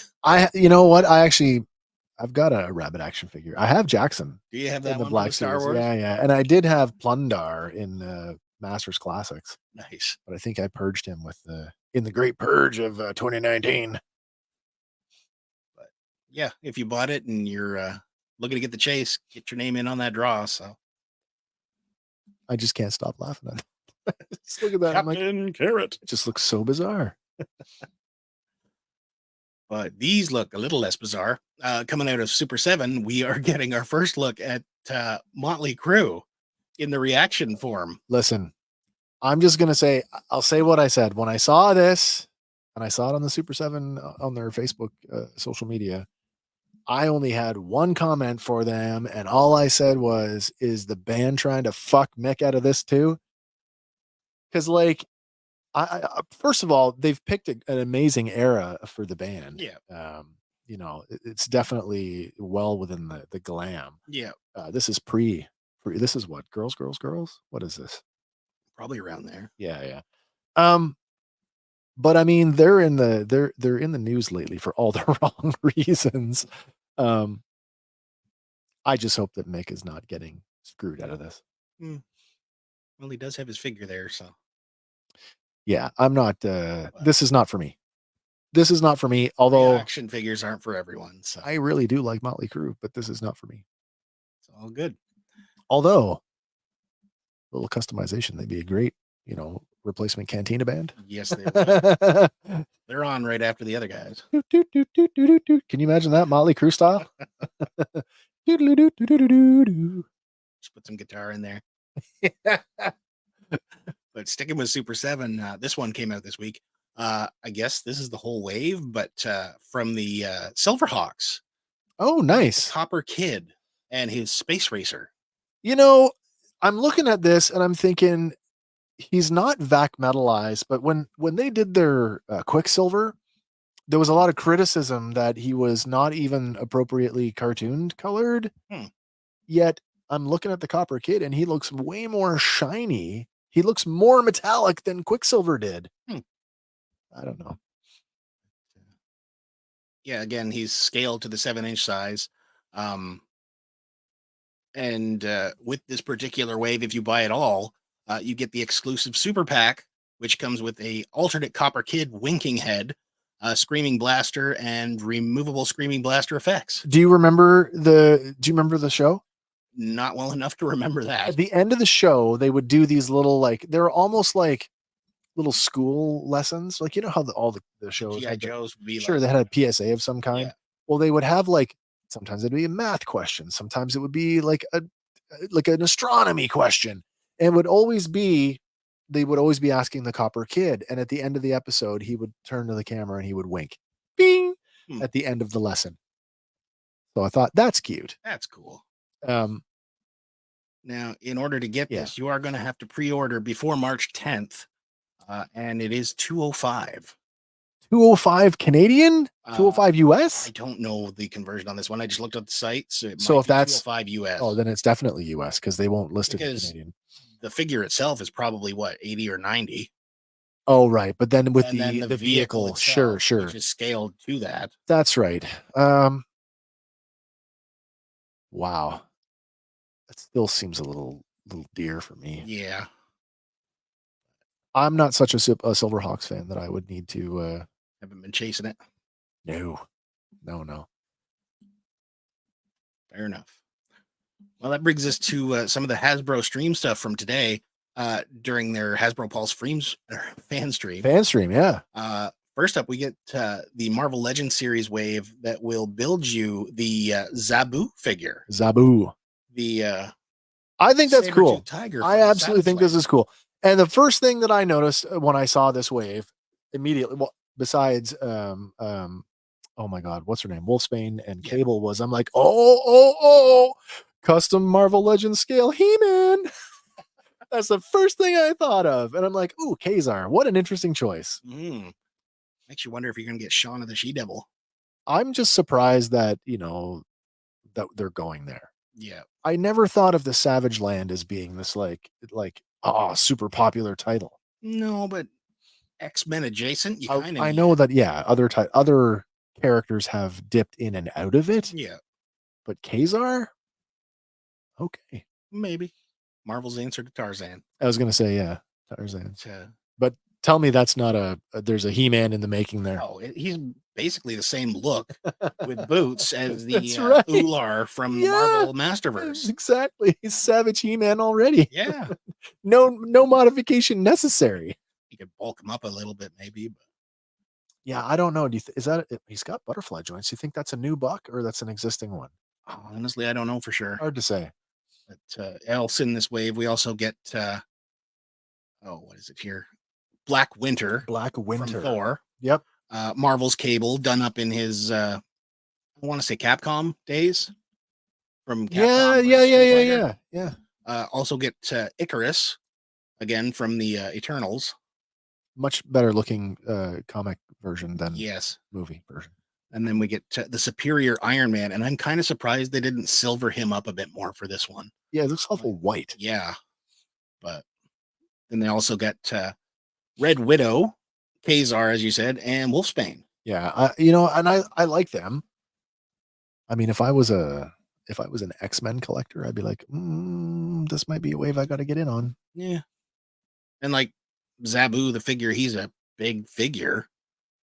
You know what? I've got a rabbit action figure. I have Jackson Do you have that in the one Black Star Series. Wars? Yeah, yeah. And I did have Plundar in Masters Classics, Nice. but I think I purged him in the Great Purge of 2019. But yeah, if you bought it and you're looking to get the chase, get your name in on that draw. So I just can't stop laughing at it. Just look at that. I'm like, Captain Carrot. it just looks so bizarre. But these look a little less bizarre. Coming out of Super 7, we are getting our first look at Motley Crue in the reaction form. Listen, I'm just going to say, I'll say what I said. When I saw this, and I saw it on the Super 7 on their Facebook social media, I only had one comment for them, and all I said was, is the band trying to fuck Mick out of this too? Because, like, I first of all, they've picked an amazing era for the band. Yeah. It's definitely well within the glam. Yeah. This is this is what? Girls. What is this? Probably around there. Yeah. But I mean, they're in the news lately for all the wrong reasons. I just hope that Mick is not getting screwed out of this. Well, he does have his figure there, so Yeah, I'm not. This is not for me. This is not for me. Although action figures aren't for everyone, so I really do like Motley Crue, but this is not for me. it's all good. Although a little customization, they'd be a great, replacement Cantina band. Yes, they will. They're on right after the other guys. Can you imagine that Motley Crue style? Just put some guitar in there. But sticking with Super 7, this one came out this week. I guess this is the whole wave, but from the Silverhawks. Oh, nice. Copper Kid and his Space Racer. I'm looking at this and I'm thinking he's not vac metalized, but when they did their Quicksilver, there was a lot of criticism that he was not even appropriately cartoon colored. Yet I'm looking at the Copper Kid and he looks way more shiny. He looks more metallic than Quicksilver did. I don't know. Yeah, again, he's scaled to the 7-inch size. And with this particular wave, if you buy it all, you get the exclusive Super Pack, which comes with a alternate Copper Kid winking head, Screaming Blaster, and removable Screaming Blaster effects. Do you remember the show? Not well enough to remember that. At the end of the show, they would do these little, they're almost like little school lessons. Like, how all the shows. G.I. Joe's would be sure, they had a PSA of some kind. Yeah. Well, they would have sometimes it'd be a math question. Sometimes it would be like an astronomy question. And they would always be asking the Copper Kid. And at the end of the episode, he would turn to the camera and he would wink. Bing! At the end of the lesson. So I thought, that's cute. That's cool. Now, in order to get this, you are going to have to pre-order before March 10th. And it is $205. $205 Canadian? $205 US? I don't know the conversion on this one. I just looked at the site. So if that's $205 US. Oh, then it's definitely US because they won't list it in Canadian. The figure itself is probably 80 or 90. Oh, right. But then with the vehicle itself, sure. Which is scaled to that. That's right. Wow. That still seems a little dear for me. Yeah. I'm not such a Silverhawks fan that I would need to haven't been chasing it. No. Fair enough. Well, that brings us to some of the Hasbro stream stuff from today during their Hasbro Pulse fan stream. Fan stream, yeah. First up, we get the Marvel Legends series wave that will build you the Zabu figure. Zabu. I think that's cool. Tiger I absolutely think this is cool. And the first thing that I noticed when I saw this wave immediately, well, besides, oh my God, what's her name? Wolfsbane and Cable was, I'm like, oh, custom Marvel Legends scale He-Man. That's the first thing I thought of. And I'm like, ooh, Kazar, what an interesting choice. Makes you wonder if you're going to get Shaun of the She-Devil. I'm just surprised that, that they're going there. Yeah. I never thought of the Savage Land as being this super popular title. No, but X-Men adjacent, you kind of I need know it. that, yeah, other characters have dipped in and out of it, Yeah, but Kazar? Okay. maybe. Marvel's answer to Tarzan. I was gonna say, yeah, Tarzan. But, But tell me that's not there's a He-Man in the making there. no, he's basically the same look with boots as the That's right. Ular from the Yeah. Marvel Masterverse. Exactly. He's Savage He-Man already. Yeah, No modification necessary. you could bulk him up a little bit, maybe. But Yeah, I don't know. Is that he's got butterfly joints? Do you think that's a new buck or that's an existing one? honestly, I don't know for sure. Hard to say. But else in this wave, we also get what is it here? Black Winter Black from Winter. Thor. Yep. Marvel's Cable done up in his I want to say Capcom days from Capcom. Yeah. Also get Icarus again from the Eternals. Much better looking comic version than Yes. movie version. And then we get the Superior Iron Man, and I'm kind of surprised they didn't silver him up a bit more for this one. Yeah, it looks awful white. Yeah, but then they also get Red Widow, Kazar, as you said, and Wolfsbane. Yeah, I like them. I mean, if I was an X-Men collector, I'd be like, this might be a wave I got to get in on. Yeah, and like Zabu, the figure, he's a big figure,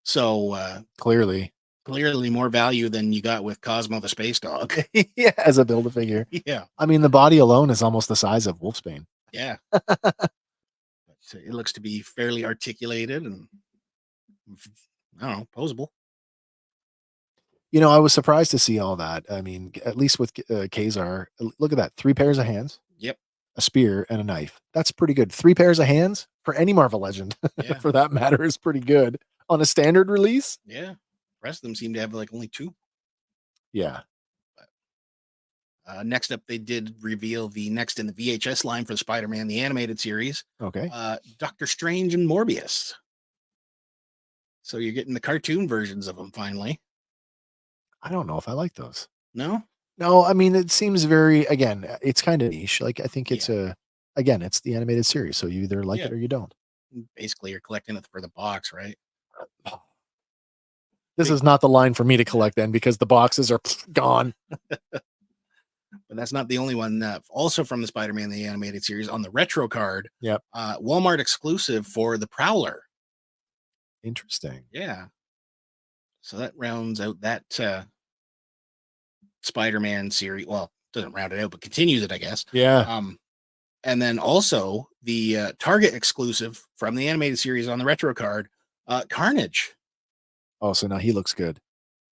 so Clearly more value than you got with Cosmo the Space Dog. yeah, as a Build-A-Figure. Yeah, I mean, the body alone is almost the size of Wolfsbane. yeah. But it looks to be fairly articulated and I don't know, posable. I was surprised to see all that. I mean, at least with Kazar, look at that. 3 pairs of hands. Yep. A spear and a knife. That's pretty good. 3 pairs of hands for any Marvel Legend, Yeah. for that matter, is pretty good on a standard release. Yeah. The rest of them seem to have like only 2. Yeah. Next up, they did reveal the next in the VHS line for Spider-Man, the animated series, Okay. Doctor Strange and Morbius. So you're getting the cartoon versions of them finally. I don't know if I like those. No? No, I mean, it seems again, it's kind of niche. Like, I think it's it's the animated series. So you either like it or you don't. Basically, you're collecting it for the box, right? This is not the line for me to collect then, because the boxes are gone. But that's not the only one. Also from the Spider-Man, the animated series on the retro card. Yep. Walmart exclusive for the Prowler. Interesting. Yeah. So that rounds out that Spider-Man series. Well, doesn't round it out, but continues it, I guess. Yeah. And then also the Target exclusive from the animated series on the retro card, Carnage. Oh, so now he looks good.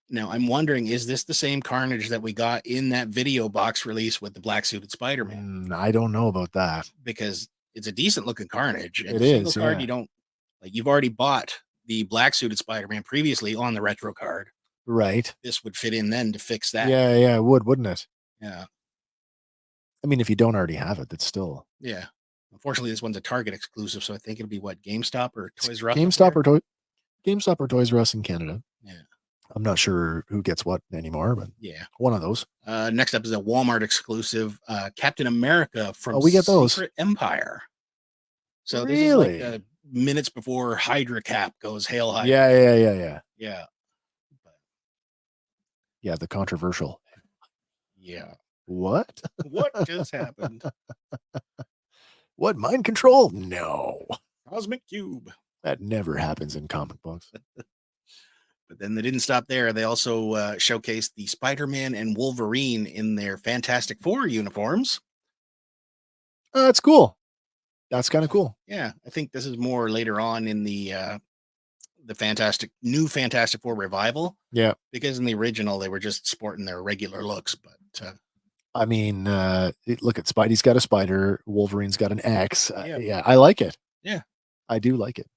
Now I'm wondering, is this the same Carnage that we got in that video box release with the black suited Spider-Man? I don't know about that. Because it's a decent looking Carnage. And It a single is, card yeah. you don't like. You've already bought the black suited Spider-Man previously on the retro card. Right. This would fit in then to fix that. Yeah, it would, wouldn't it? Yeah. I mean, if you don't already have it, that's still Yeah. Unfortunately, this one's a Target exclusive, so I think it'll be what, GameStop or Toys R Us? GameStop or Toys R Us in Canada. Yeah. I'm not sure who gets what anymore, but yeah, one of those. Next up is a Walmart exclusive, Captain America from we get those. Secret Empire. So this Really? is like minutes before Hydra Cap goes hail Hydra. Yeah. But, yeah, the controversial. yeah. What? What just happened? What, mind control? No. Cosmic Cube. That never happens in comic books. But then they didn't stop there. They also showcased the Spider-Man and Wolverine in their Fantastic Four uniforms. That's cool. That's kind of cool. Yeah, I think this is more later on in the new Fantastic Four revival. Yeah. Because in the original, they were just sporting their regular looks. But I mean, look at Spidey's got a spider. Wolverine's got an X. Yeah. Yeah, I like it. Yeah. I do like it.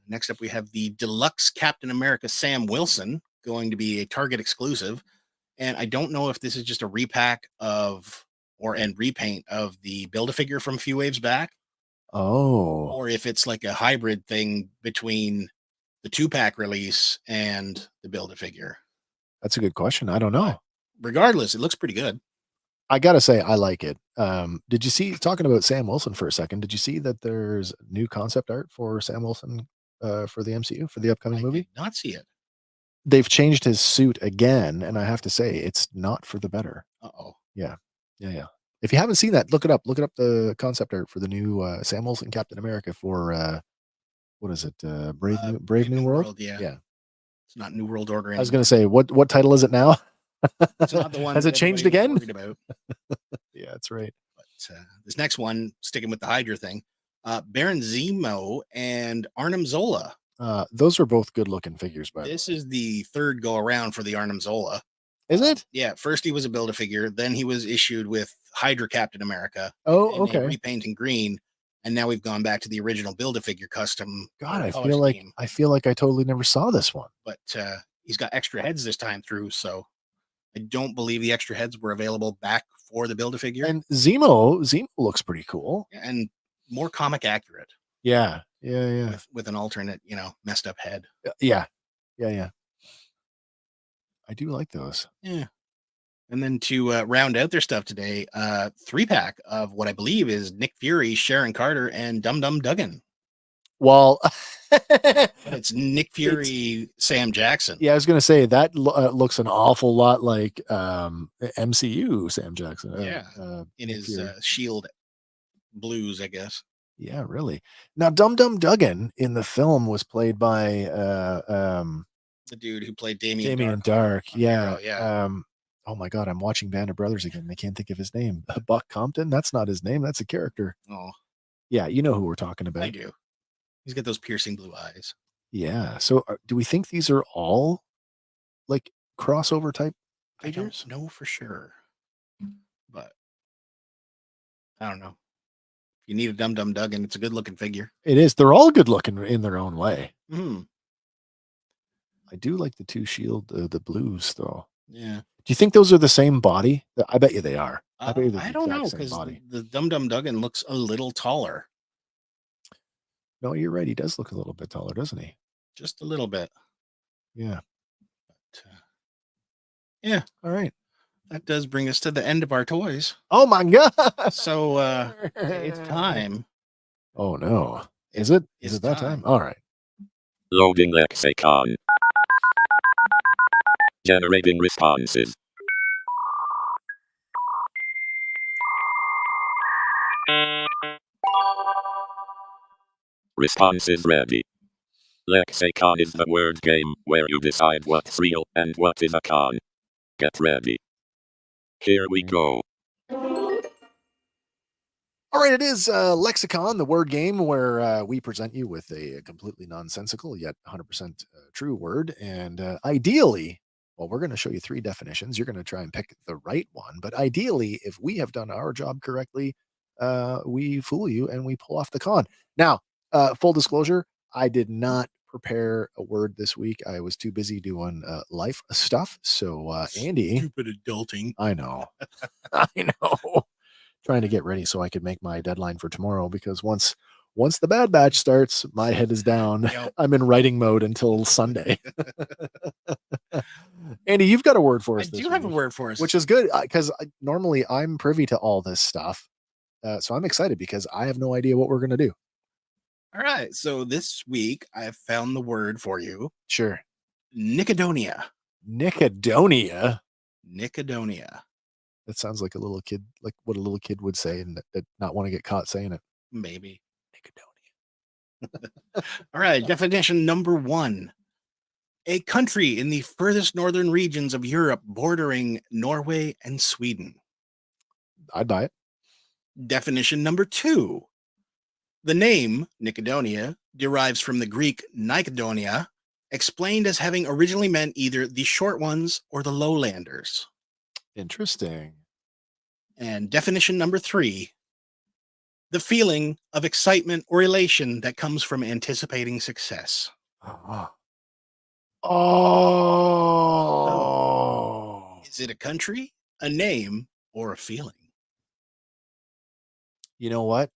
Next up, we have the deluxe Captain America Sam Wilson, going to be a Target exclusive. And I don't know if this is just a repack and repaint of the Build-A-Figure from a few waves back. Oh. Or if it's like a hybrid thing between the 2-pack release and the Build-A-Figure. That's a good question. I don't know. Regardless, it looks pretty good. I gotta say, I like it. Did you see, talking about Sam Wilson for a second, did you see that there's new concept art for Sam Wilson for the MCU for the upcoming I movie? did not see it. They've changed his suit again, and I have to say, it's not for the better. Uh-oh. Yeah. If you haven't seen that, look it up. Look it up, the concept art for the new Sam Wilson Captain America for what is it? Brave New World? Yeah. Yeah. It's not New World Order anymore. I was gonna say, what title is it now? It's not the one. Has it that changed everybody was again? worried about. Yeah, that's right. But this next one, sticking with the Hydra thing, Baron Zemo and Arnim Zola. Those are both good looking figures, by the way. This is the third go around for the Arnim Zola. Is it? Yeah. First he was a Build-A-Figure, then he was issued with Hydra Captain America. Oh, and they okay. repaint in green, and now we've gone back to the original Build-A-Figure custom. God, I color feel like scheme. I totally never saw this one. But he's got extra heads this time through, so I don't believe the extra heads were available back for the Build-A-Figure. And Zemo looks pretty cool. And more comic accurate. Yeah. With an alternate, messed up head. Yeah. I do like those. Yeah. And then to round out their stuff today, 3-pack of what I believe is Nick Fury, Sharon Carter, and Dum Dum Duggan. Well, It's Nick Fury, Sam Jackson. Yeah, I was going to say that looks an awful lot like MCU Sam Jackson. In his Shield blues, I guess. Yeah, really. Now, Dum Dum Duggan in the film was played by the dude who played Damien Dark. Yeah. Arrow, yeah. Oh my God, I'm watching Band of Brothers again. I can't think of his name. Buck Compton. That's not his name. That's a character. Oh, yeah. You know who we're talking about. I do. He's got those piercing blue eyes. Yeah. So do we think these are all like crossover type figures? I don't know for sure, but I don't know. If you need a Dum Dum Duggan, it's a good looking figure. It is. They're all good looking in their own way. Mm-hmm. I do like the two Shield, the blues though. Yeah. Do you think those are the same body? I bet you they are. I don't know, because the Dum Dum Duggan looks a little taller. No, you're right. He does look a little bit taller, doesn't he? Just a little bit. Yeah. But, yeah. All right. That does bring us to the end of our toys. Oh my God. So it's time. Oh no. Is it? Is it that time? All right. Loading lexicon. Generating responses. Responses ready. Lexicon is the word game where you decide what's real and what is a con. Get ready. Here we go. All right, it is Lexicon, the word game where we present you with a completely nonsensical yet 100% true word. And ideally, well, we're going to show you 3 definitions. You're going to try and pick the right one. But ideally, if we have done our job correctly, we fool you and we pull off the con. Now, full disclosure, I did not prepare a word this week. I was too busy doing life stuff. So, Andy. Stupid adulting. I know. I know. Trying to get ready so I could make my deadline for tomorrow, because once the Bad Batch starts, my head is down. Yep. I'm in writing mode until Sunday. Andy, you've got a word for us. I do have a word for us, which is good, because normally I'm privy to all this stuff. So I'm excited because I have no idea what we're going to do. All right. So this week I found the word for you. Sure. Nicodonia. Nicodonia. That sounds like a little kid, like what a little kid would say, and that not want to get caught saying it. Maybe. Nicodonia. All right. Definition number 1. A country in the furthest northern regions of Europe bordering Norway and Sweden. I'd buy it. Definition number 2. The name Nicodonia derives from the Greek Nikedonia, explained as having originally meant either the short ones or the lowlanders. Interesting. And definition number 3. The feeling of excitement or elation that comes from anticipating success. Oh. Is it a country, a name, or a feeling? You know what?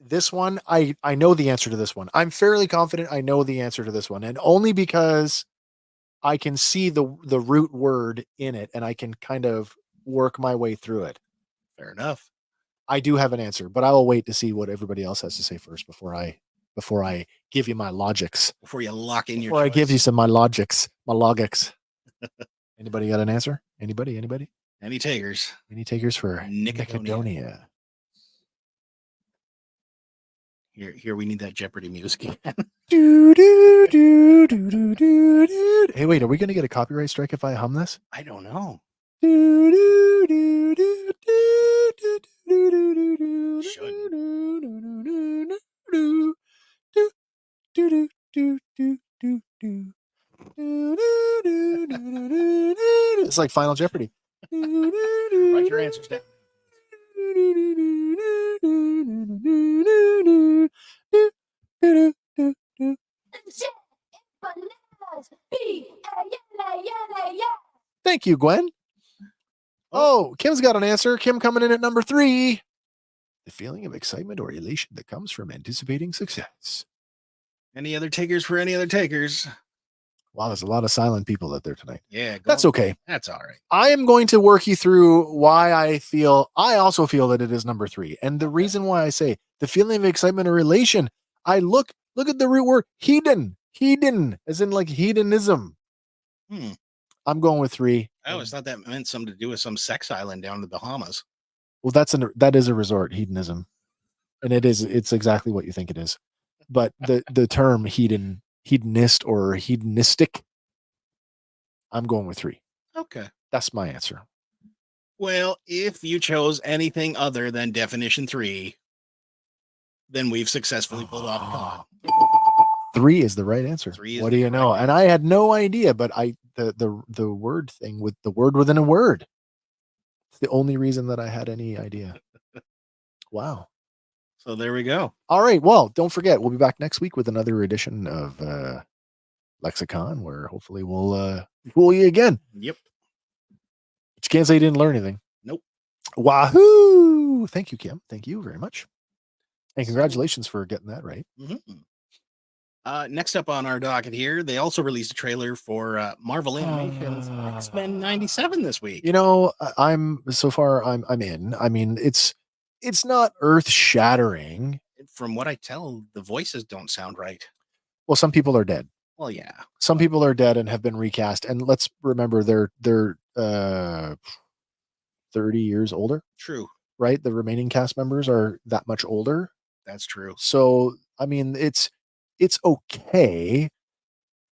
This one, I know the answer to this one. I'm fairly confident I know the answer to this one. And only because I can see the root word in it, and I can kind of work my way through it. Fair enough. I do have an answer, but I will wait to see what everybody else has to say first before I give you my logics. Before you lock in your Before I give you choice. some my logics. Anybody got an answer? Anybody? Any takers? Any takers for Nicodonia. Nicodonia? Here we need that Jeopardy music again. Hey, wait, are we going to get a copyright strike if I hum this? I don't know. It's like Final Jeopardy. Write your answers down. Thank you, Gwen. Oh, Kim's got an answer. Kim coming in at number 3. The feeling of excitement or elation that comes from anticipating success. Any other takers for any other takers? Wow, there's a lot of silent people out there tonight. Yeah, That's okay. That's all right. I am going to work you through why I also feel that it is number 3. And the reason why I say the feeling of excitement or elation, I look at the root word hedon, as in like hedonism. I'm going with 3. I always thought that meant something to do with some sex island down in the Bahamas. Well, that is a resort, hedonism. And it's exactly what you think it is. But the term hedonist or hedonistic, I'm going with 3. Okay. That's my answer. Well, if you chose anything other than definition 3, then we've successfully pulled off a con. 3 is the right answer. 3 is what do you know? And I had no idea, but the word thing with the word within a word. It's the only reason that I had any idea. Wow. So there we go. All right. Well, don't forget, we'll be back next week with another edition of Lexicon, where hopefully we'll fool you again. Yep. But you can't say you didn't learn anything. Nope. Wahoo! Thank you, Kim. Thank you very much. And congratulations for getting that right. Next up on our docket here, they also released a trailer for Marvel Animation's X-Men 97 this week. You know, I'm in. I mean, it's not earth-shattering. From what I tell, the voices don't sound right. Well, some people are dead. Well, yeah. Some people are dead and have been recast. And let's remember they're 30 years older. True. Right? The remaining cast members are that much older. That's true. So, I mean, it's okay.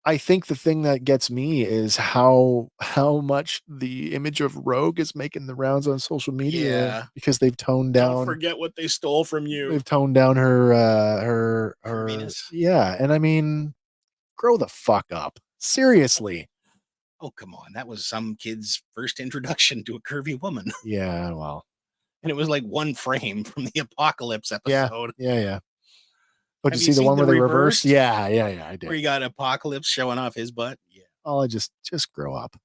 I think the thing that gets me is how much the image of Rogue is making the rounds on social media because they've toned down. Don't forget what they stole from you. They've toned down her Venus. Yeah, and I mean, grow the fuck up. Seriously. Oh, come on. That was some kid's first introduction to a curvy woman. Yeah, well. And it was like one frame from the Apocalypse episode. Yeah. But Have you see the one where they reversed? Yeah, I did. Where you got Apocalypse showing off his butt? Yeah. Oh, just grow up.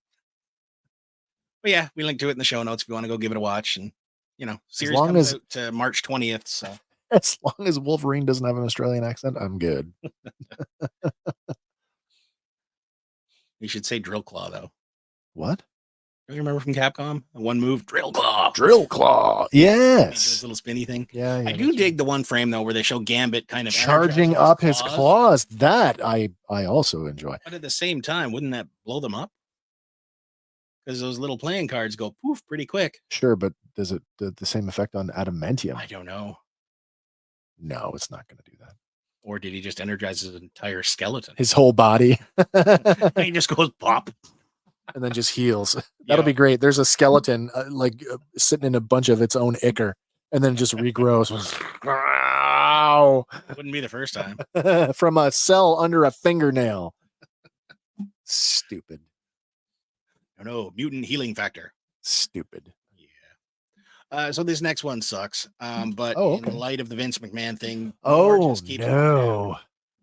But yeah, we link to it in the show notes if you want to go give it a watch. And, series long comes as- out to March 20th. So As long as Wolverine doesn't have an Australian accent, I'm good. you should say Drill Claw, though. What? Do you remember from Capcom? The one move, Drill Claw. Drill Claw. Yes. This little spinny thing. Yeah. I do dig the one frame, though, where they show Gambit kind of charging up his claws. That I also enjoy. But at the same time, wouldn't that blow them up? Because those little playing cards go poof pretty quick. Sure, but does it the same effect on adamantium? I don't know. No, it's not going to do that. Or did he just energize his entire skeleton? His whole body. He just goes pop. And then just heals. That'll be great. There's a skeleton sitting in a bunch of its own ichor and then just regrows. Wow. Wouldn't be the first time. From a cell under a fingernail. Stupid. No, mutant healing factor. Stupid. Yeah. So this next one sucks. But in light of the Vince McMahon thing, no.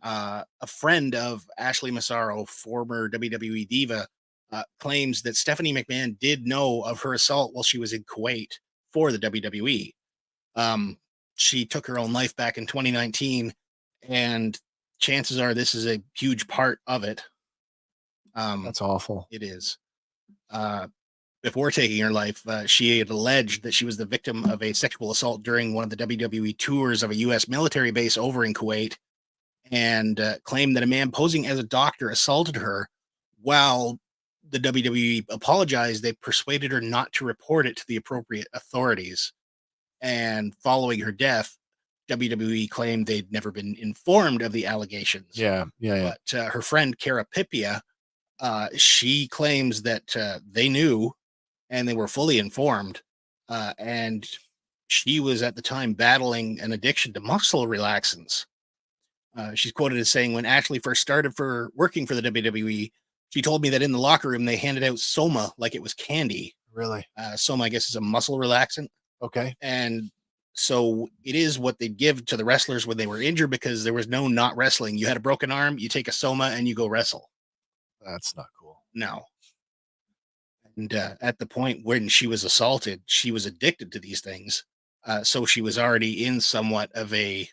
A friend of Ashley Massaro, former WWE diva, claims that Stephanie McMahon did know of her assault while she was in Kuwait for the WWE. She took her own life back in 2019, and chances are this is a huge part of it. That's awful. It is. Before taking her life, she had alleged that she was the victim of a sexual assault during one of the WWE tours of a U.S. military base over in Kuwait, and claimed that a man posing as a doctor assaulted her. While the WWE apologized, they persuaded her not to report it to the appropriate authorities. And following her death, WWE claimed they'd never been informed of the allegations. Yeah. But her friend Cara Pipia, she claims that they knew and they were fully informed. And she was at the time battling an addiction to muscle relaxants. She's quoted as saying, when Ashley first started for working for the WWE, she told me that in the locker room they handed out Soma like it was candy. Really? Soma, I guess, is a muscle relaxant. Okay. And so it is what they'd give to the wrestlers when they were injured, because there was no not wrestling. You had a broken arm, you take a Soma and you go wrestle. That's not cool. No. And at the point when she was assaulted, she was addicted to these things. So she was already in somewhat of a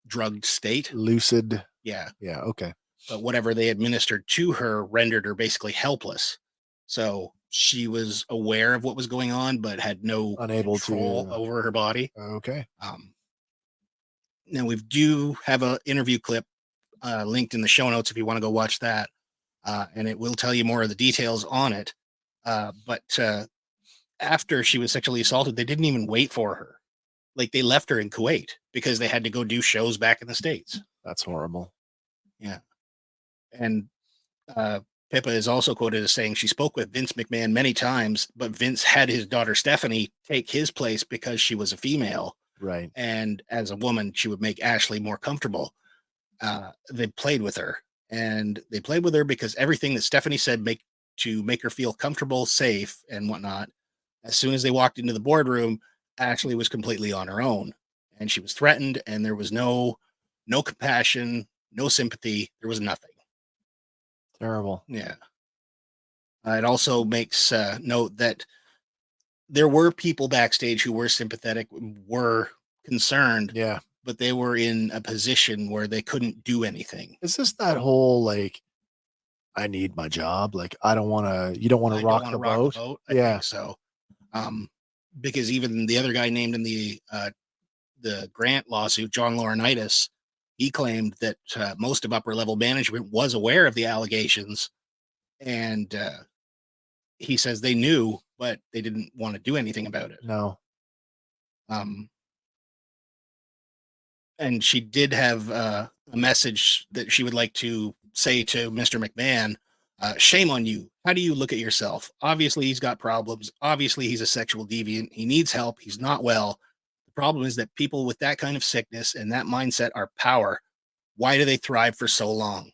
drugged state. Lucid. Yeah. Yeah. Okay. But whatever they administered to her rendered her basically helpless. So she was aware of what was going on, but had no Unable control to. over her body. Okay. Now we do have an interview clip linked in the show notes if you want to go watch that. And it will tell you more of the details on it. But after she was sexually assaulted, they didn't even wait for her. Like, they left her in Kuwait because they had to go do shows back in the States. That's horrible. Yeah. And Pippa is also quoted as saying she spoke with Vince McMahon many times, but Vince had his daughter Stephanie take his place because she was a female. Right. And as a woman, she would make Ashley more comfortable. They played with her. And they played with her because everything that Stephanie said to make her feel comfortable, safe, and whatnot. As soon as they walked into the boardroom, Ashley was completely on her own, and she was threatened, and there was no compassion, no sympathy. There was nothing. Terrible. Yeah. It also makes note that there were people backstage who were sympathetic, were concerned. Yeah. But they were in a position where they couldn't do anything. Is this that whole, like, I need my job? Like, you don't want to rock the boat? I think so. Because even the other guy named in the Grant lawsuit, John Laurinaitis, he claimed that most of upper level management was aware of the allegations, and he says they knew, but they didn't want to do anything about it. No. And she did have a message that she would like to say to Mr. McMahon. Shame on you. How do you look at yourself? Obviously, he's got problems. Obviously, he's a sexual deviant. He needs help. He's not well. The problem is that people with that kind of sickness and that mindset are power. Why do they thrive for so long?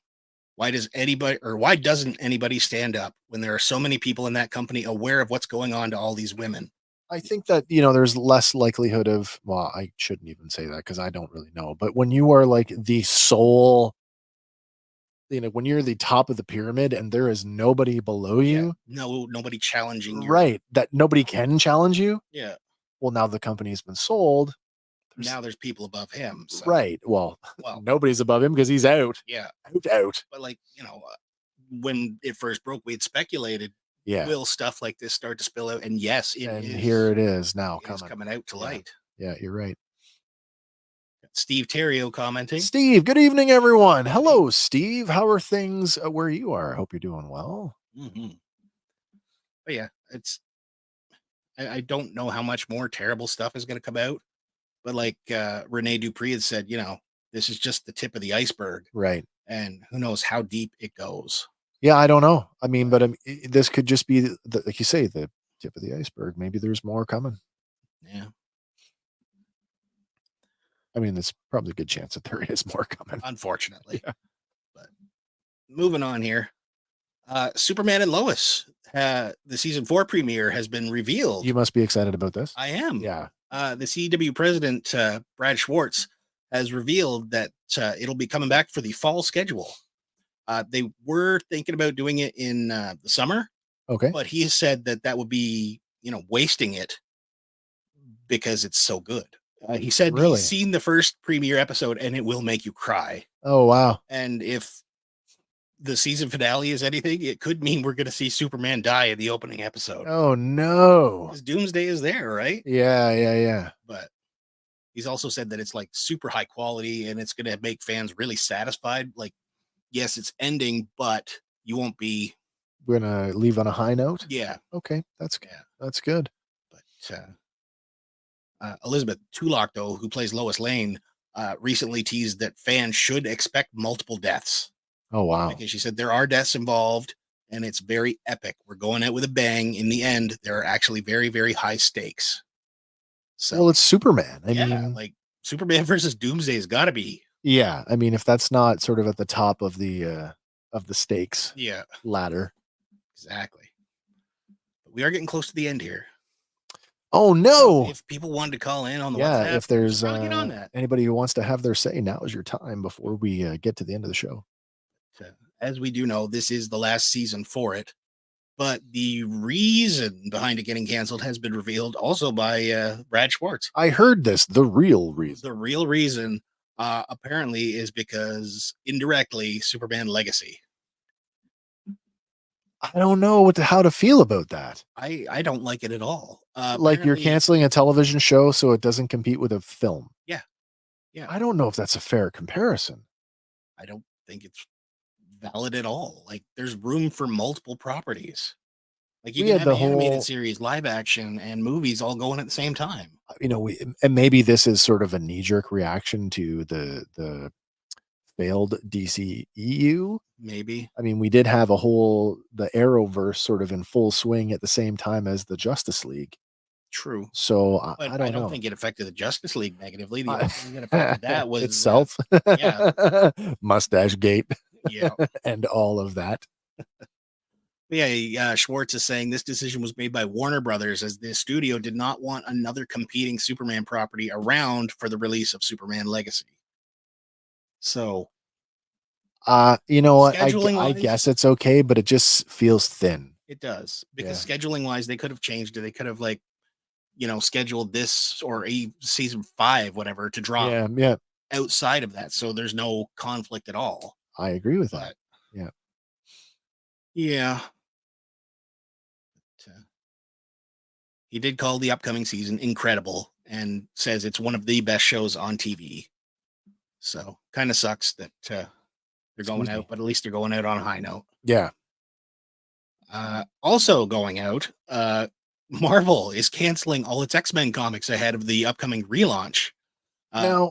Why doesn't anybody stand up when there are so many people in that company aware of what's going on to all these women? I think that, there's less likelihood of, well, I shouldn't even say that because I don't really know. But when you are like the sole, when you're the top of the pyramid and there is nobody below you. Nobody challenging you. Right. That nobody can challenge you. Yeah. Well, now the company's been sold. Now there's people above him. So. Right. Well, nobody's above him because he's out. Yeah. Out. But when it first broke, we had speculated, will stuff like this start to spill out? And yes, it is. Here it is now coming out to light. Yeah, you're right. Steve Terrio commenting. Steve, good evening, everyone. Hello, Steve. How are things where you are? I hope you're doing well. Mm-hmm. But yeah, I don't know how much more terrible stuff is going to come out. But like Rene Dupree had said, this is just the tip of the iceberg. Right. And who knows how deep it goes. Yeah, I don't know. I mean, but this could just be, like you say, the tip of the iceberg. Maybe there's more coming. Yeah. I mean, there's probably a good chance that there is more coming. Unfortunately. Yeah. But moving on here. Superman and Lois, the season 4 premiere has been revealed. You must be excited about this. I am. Yeah. The CW president, Brad Schwartz, has revealed that it'll be coming back for the fall schedule. They were thinking about doing it in the summer. Okay. But he said that would be, wasting it because it's so good. He said he's seen the first premiere episode and it will make you cry. Oh, wow. And if the season finale is anything, it could mean we're going to see Superman die in the opening episode. Oh no. Because Doomsday is there, right? Yeah. But he's also said that it's like super high quality and it's going to make fans really satisfied. Like, yes, it's ending, but you won't be. We're gonna leave on a high note. Yeah. Okay, that's good. But Elizabeth Tulloch, though, who plays Lois Lane, recently teased that fans should expect multiple deaths. Oh wow. Because she said there are deaths involved and it's very epic. We're going out with a bang. In the end, there are actually very, very high stakes. So, Well, it's Superman. I yeah, mean, like Superman versus Doomsday has got to be. yeah. I mean, if that's not sort of at the top of the stakes Yeah, ladder. exactly. But we are getting close to the end here. Oh So no. if people wanted to call in on the Yeah, WhatsApp, if there's probably get on that. anybody who wants to have their say, now is your time before we get to the end of the show. As we do know, this is the last season for it. But the reason behind it getting canceled has been revealed also by Brad Schwartz. I heard this. The real reason. The real reason apparently is because indirectly Superman Legacy. I don't know how to feel about that. I don't like it at all. Like you're Apparently- canceling a television show so it doesn't compete with a film. Yeah. I don't know if that's a fair comparison. I don't think it's valid at all. Like there's room for multiple properties. Like you We can had have the animated whole- series, live action, and movies all going at the same time. You know, and maybe this is sort of a knee-jerk reaction to the failed DCEU. Maybe. I mean, we did have the Arrowverse sort of in full swing at the same time as the Justice League. True. So But I don't know. think it affected the Justice League negatively. The only thing that affected that was itself. yeah. Mustache Gate Yeah. and all of that. Yeah, Schwartz is saying this decision was made by Warner Brothers as the studio did not want another competing Superman property around for the release of Superman Legacy. So, You know what? I Scheduling-wise- guess it's okay, but it just feels thin. it does because scheduling wise, they could have changed it. They could have scheduled this or a season 5, whatever, to drop Yeah, outside of that. So there's no conflict at all. I agree with that. But yeah. He did call the upcoming season incredible and says it's one of the best shows on TV. So kind of sucks that they're going Excuse out, me. but at least they're going out on a high note. Yeah. Also going out, Marvel is canceling all its X-Men comics ahead of the upcoming relaunch. Now,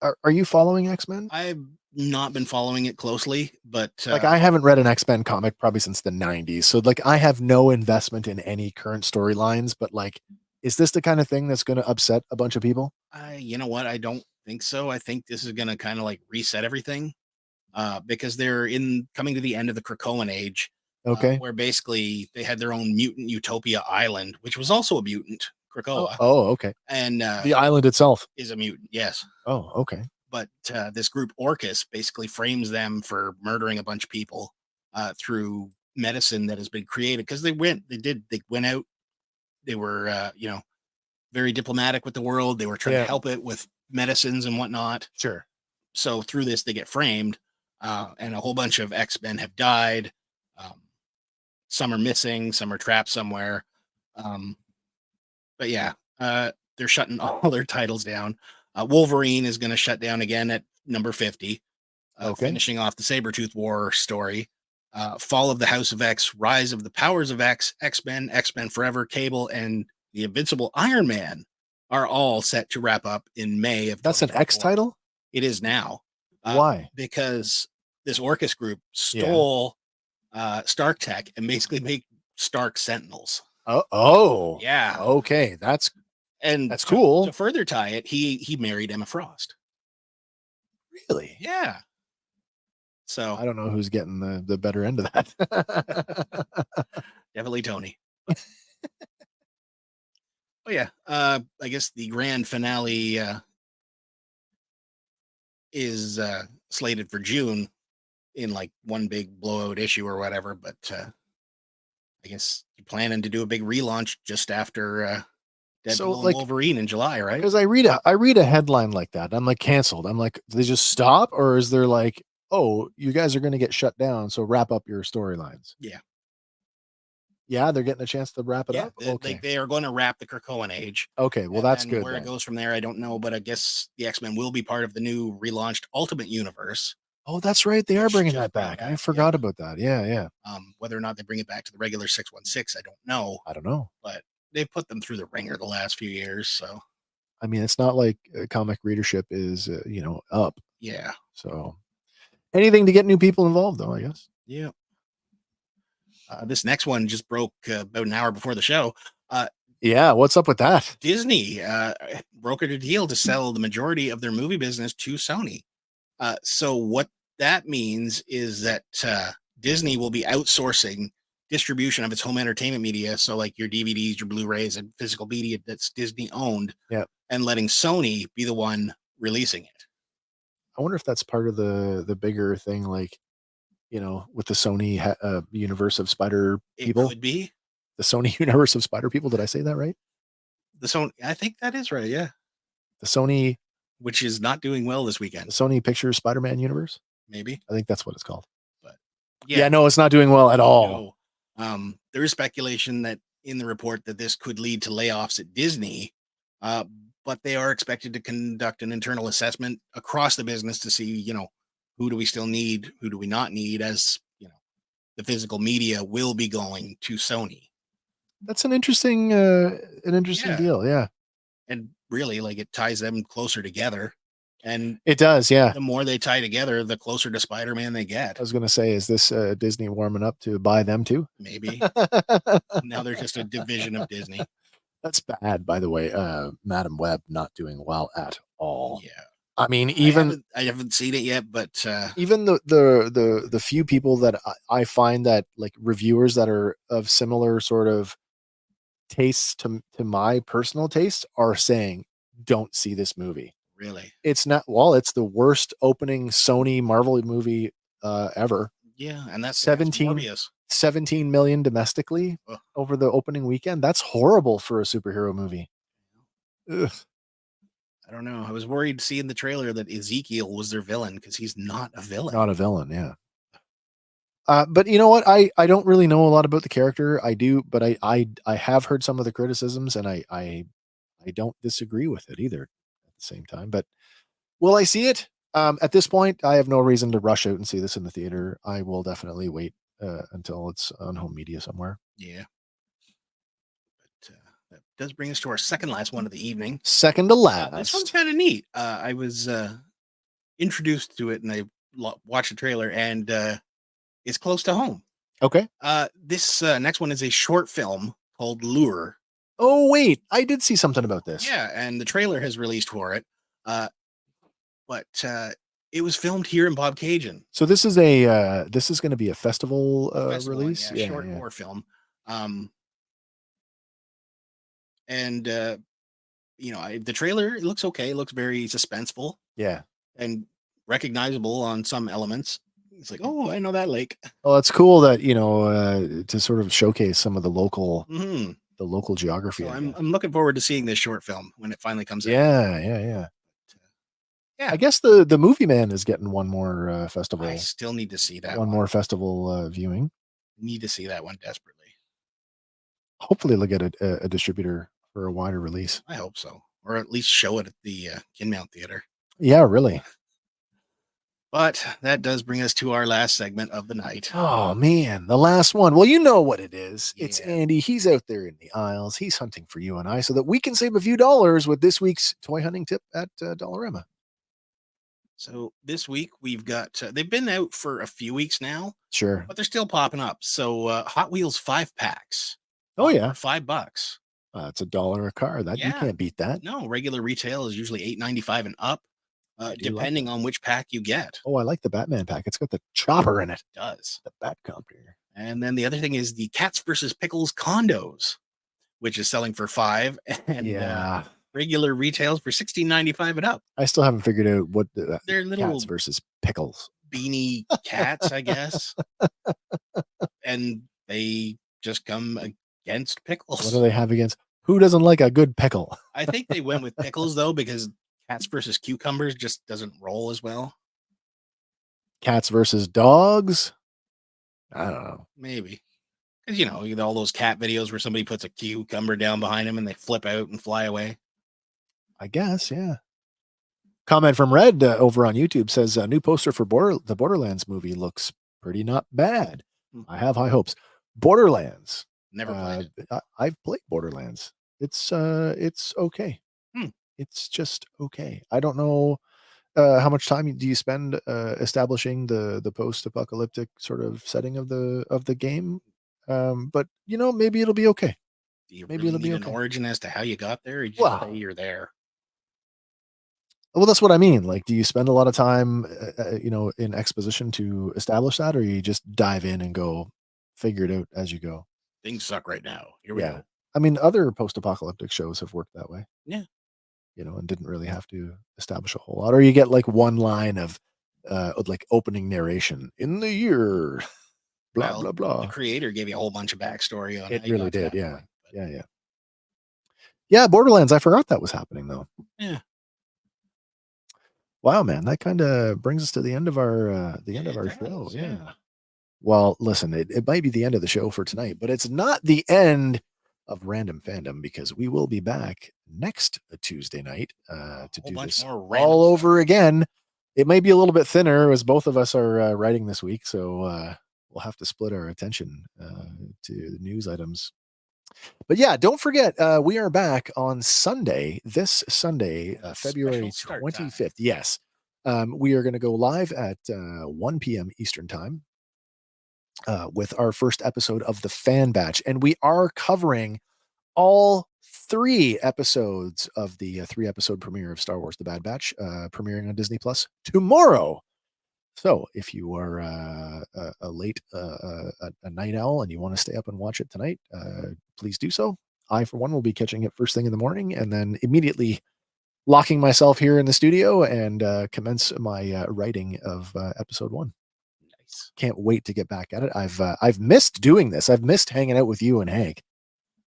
are you following X-Men? I've not been following it closely, but Like I haven't read an X-Men comic probably since the 90s. So like I have no investment in any current storylines, but like, is this the kind of thing that's going to upset a bunch of people? you know what? I don't think so. I think this is going to kind of like reset everything because they're coming to the end of the Krakoan age. Okay. Where basically they had their own mutant utopia island, which was also a mutant, Krakoa. Oh, okay. And The island itself. is a mutant, yes. Oh, okay. But this group Orcus basically frames them for murdering a bunch of people through medicine that has been created because they went out. They were very diplomatic with the world. They were trying to help it with medicines and whatnot. Sure. So through this, they get framed, and a whole bunch of X-Men have died. Some are missing, some are trapped somewhere. But yeah, they're shutting all their titles down. Wolverine is going to shut down again at number 50, finishing off the Sabretooth War story. Fall of the House of X, Rise of the Powers of X, X-Men, X-Men Forever, Cable, and the Invincible Iron Man are all set to wrap up in May of That's an X 2024. title? It is now. Why? Because this Orcus group stole Stark tech and basically make Stark Sentinels. Oh. Yeah. Okay. That's And cool. To further tie it, he married Emma Frost. Really? Yeah. So I don't know who's getting the better end of that. definitely Tony. Oh yeah. I guess the grand finale is slated for June in like one big blowout issue or whatever, but I guess you're planning to do a big relaunch just after Deadpool and Wolverine in July, right? Because I read a headline like that. I'm like, canceled. I'm like, do they just stop, or is there like oh, you guys are going to get shut down, so wrap up your storylines. Yeah. Yeah, they're getting a chance to wrap it up. Okay. They are going to wrap the Krakoan age. Okay, well And that's then good. Where Then. it goes from there, I don't know, but I guess the X-Men will be part of the new relaunched Ultimate Universe. Oh, that's right. They are Which bringing just that bring back. I back, forgot yeah. about that. Yeah, yeah. Whether or not they bring it back to the regular 616, I don't know, I don't know. but they've put them through the ringer the last few years. So, I mean, it's not like comic readership is, up. yeah. So anything to get new people involved, though, I guess. Yeah. This next one just broke about an hour before the show. Yeah, what's up with that? Disney brokered a deal to sell the majority of their movie business to Sony. So what that means is that Disney will be outsourcing distribution of its home entertainment media. So like your DVDs, your Blu-rays, and physical media that's Disney owned. Yeah. And letting Sony be the one releasing it. I wonder if that's part of the bigger thing, like, with the Sony universe of spider people. It could be the Sony universe of spider people. Did I say that right? the Sony. I think that is right. Yeah. The Sony, Which is not doing well this the weekend. Sony Pictures Spider-Man universe. Maybe. I think that's what it's called. But Yeah, no, it's not doing well at all. No. There is speculation that in the report that this could lead to layoffs at Disney, but they are expected to conduct an internal assessment across the business to see, who do we still need, who do we not need, as the physical media will be going to Sony. That's an interesting Yeah. deal. Yeah, And really, like, it ties them closer together. And it does. Yeah, the more they tie together, the closer to Spider-Man they get. I was going to say, is this Disney warming up to buy them too? Maybe. Now they're just a division of Disney. That's bad, by the way. Madam Web not doing well at all. Yeah. I mean, I haven't seen it yet, but even the few people that I find that, like, reviewers that are of similar sort of tastes to my personal taste are saying, don't see this movie. really, It's not, it's the worst opening Sony Marvel movie ever. yeah, and that's 17 Morbius. 17 million domestically Ugh. over the opening weekend. That's horrible for a superhero movie. Ugh. I don't know. I was worried seeing the trailer that Ezekiel was their villain because he's not a villain. Not a villain, yeah. But you know what? I don't really know a lot about the character. I do, but I have heard some of the criticisms, and I don't disagree with it either at the same time. But will I see it? At this point, I have no reason to rush out and see this in the theater. I will definitely wait until it's on home media somewhere. Yeah. But that does bring us to our second last one of the evening. Second to This one's last. kind of neat. I was introduced to it and I watched the trailer, and it's close to home. Okay. This next one is a short film called Lure. Oh wait, I did see something about this. Yeah, and the trailer has released for it. But it was filmed here in Bob Cajun. So this is going to be a festival, Festival, release. yeah, short horror film. And the trailer, it looks okay. It looks very suspenseful Yeah. and recognizable on some elements. It's like, oh, I know that lake. Well, it's cool that to sort of showcase some of the local Mm-hmm. geography. So I I'm guess. looking forward to seeing this short film when it finally comes out. Yeah. Yeah. I guess the Movie Man is getting one more festival. I still need to see that one more festival viewing. Need to see that one desperately. Hopefully, they'll get a distributor for a wider release. I hope so, or at least show it at the Kinmount Theater. Yeah, really. But that does bring us to our last segment of the night. Oh man, the last one. Well, you know what it is. It's Yeah. Andy. He's out there in the aisles. He's hunting for you and I so that we can save a few dollars with this week's toy hunting tip at Dollarama. So this week we've got, they've been out for a few weeks now, Sure. but they're still popping up. So Hot Wheels 5-packs. Oh yeah, $5. it's $1 a car. That you Yeah. can't beat that. No, regular retail is usually $8.95 and up, do like depending on which pack you get. Oh, I like the Batman pack. It's got the chopper in it. It does. The Batcopter. And then the other thing is the Cats versus Pickles condos, which is selling for $5, and Yeah. regular retails for $16.95 and up. I still haven't figured out what the They're little cats versus pickles. beanie cats, I guess. And they just come against What pickles. do they have against? Who doesn't like a good pickle? I think they went with pickles though, because cats versus cucumbers just doesn't roll as well. cats versus dogs. I don't know. Maybe. Because, you know, all those cat videos where somebody puts a cucumber down behind them and they flip out and fly away. I guess, yeah. Comment from Red over on YouTube says a new poster for the Borderlands movie looks pretty not bad. I have high hopes. Borderlands. Never played it. I've played Borderlands. It's okay. It's just okay. I don't know how much time do you spend establishing the post-apocalyptic sort of setting of the game. But you know, maybe it'll be okay. Do you maybe really it'll be need okay. an origin as to how you got there? Or you just Wow. say you're there. Well, that's what I mean. Like, do you spend a lot of time, you know, in exposition to establish that, or you just dive in and go figure it out as you go? Things suck right now. Here we go. I mean, other post-apocalyptic shows have worked that way. Yeah. You know, and didn't really have to establish a whole lot, or you get like one line of like opening narration in the year, blah Well, blah blah. The creator gave you a whole bunch of backstory on It how you really got to did. that Yeah. point, but Yeah. Borderlands. I forgot that was happening though. Yeah. Wow, man, that kind of brings us to the end of our It show. does, Yeah. yeah. Well, listen, it might be the end of the show for tonight, but it's not the end of Random Fandom because we will be back next Tuesday night to whole do bunch this more random all stuff. over again. It may be a little bit thinner as both of us are writing this week, so we'll have to split our attention to the news items. But yeah, don't forget, we are back on Sunday, this Sunday, February Special start time. 25th. Yes. We are going to go live at 1 p.m. Eastern time with our first episode of the Fan Batch. And we are covering all 3 episodes of the 3-episode premiere of Star Wars The Bad Batch, premiering on Disney Plus tomorrow. So if you are a night owl and you want to stay up and watch it tonight, please do so. I, for one, will be catching it first thing in the morning and then immediately locking myself here in the studio and commence my writing of episode 1. Nice. Can't wait to get back at it. I've missed doing this. I've missed hanging out with you and Hank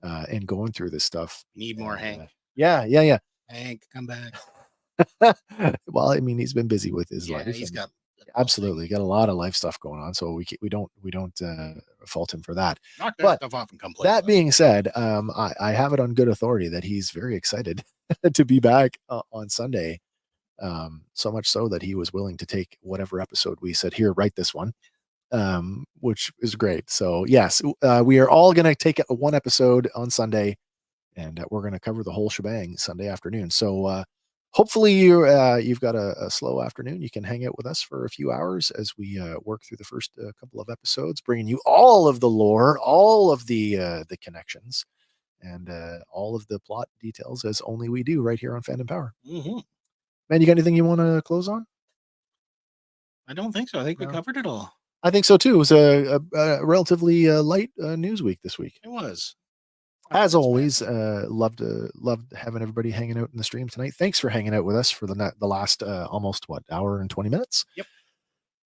and going through this stuff. Need more Hank. Yeah. Hank, come back. Well, I mean, he's been busy with his life. He's got Absolutely got a lot of life stuff going on, so we don't fault him for that. knock that But stuff off and come play. That being said, I have it on good authority that he's very excited to be back on Sunday. So much so that he was willing to take whatever episode we said, here, write this one, which is great. So yes, we are all going to take one episode on Sunday, and we're going to cover the whole shebang Sunday afternoon. So hopefully you've got a slow afternoon. You can hang out with us for a few hours as we work through the first couple of episodes, bringing you all of the lore, all of the connections, and all of the plot details as only we do right here on Fandom Power. Mm-hmm. Man, you got anything you want to close on? I don't think so. I think we covered it all. I think so too. It was a relatively light news week this week. It was. As always, loved having everybody hanging out in the stream tonight. Thanks for hanging out with us for the last almost hour and 20 minutes. Yep.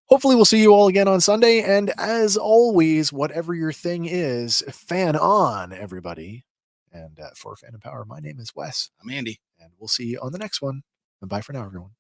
Hopefully we'll see you all again on Sunday. And as always, whatever your thing is, fan on, everybody. And for Fandom Power, my name is Wes. I'm Andy. And we'll see you on the next one. And bye for now, everyone.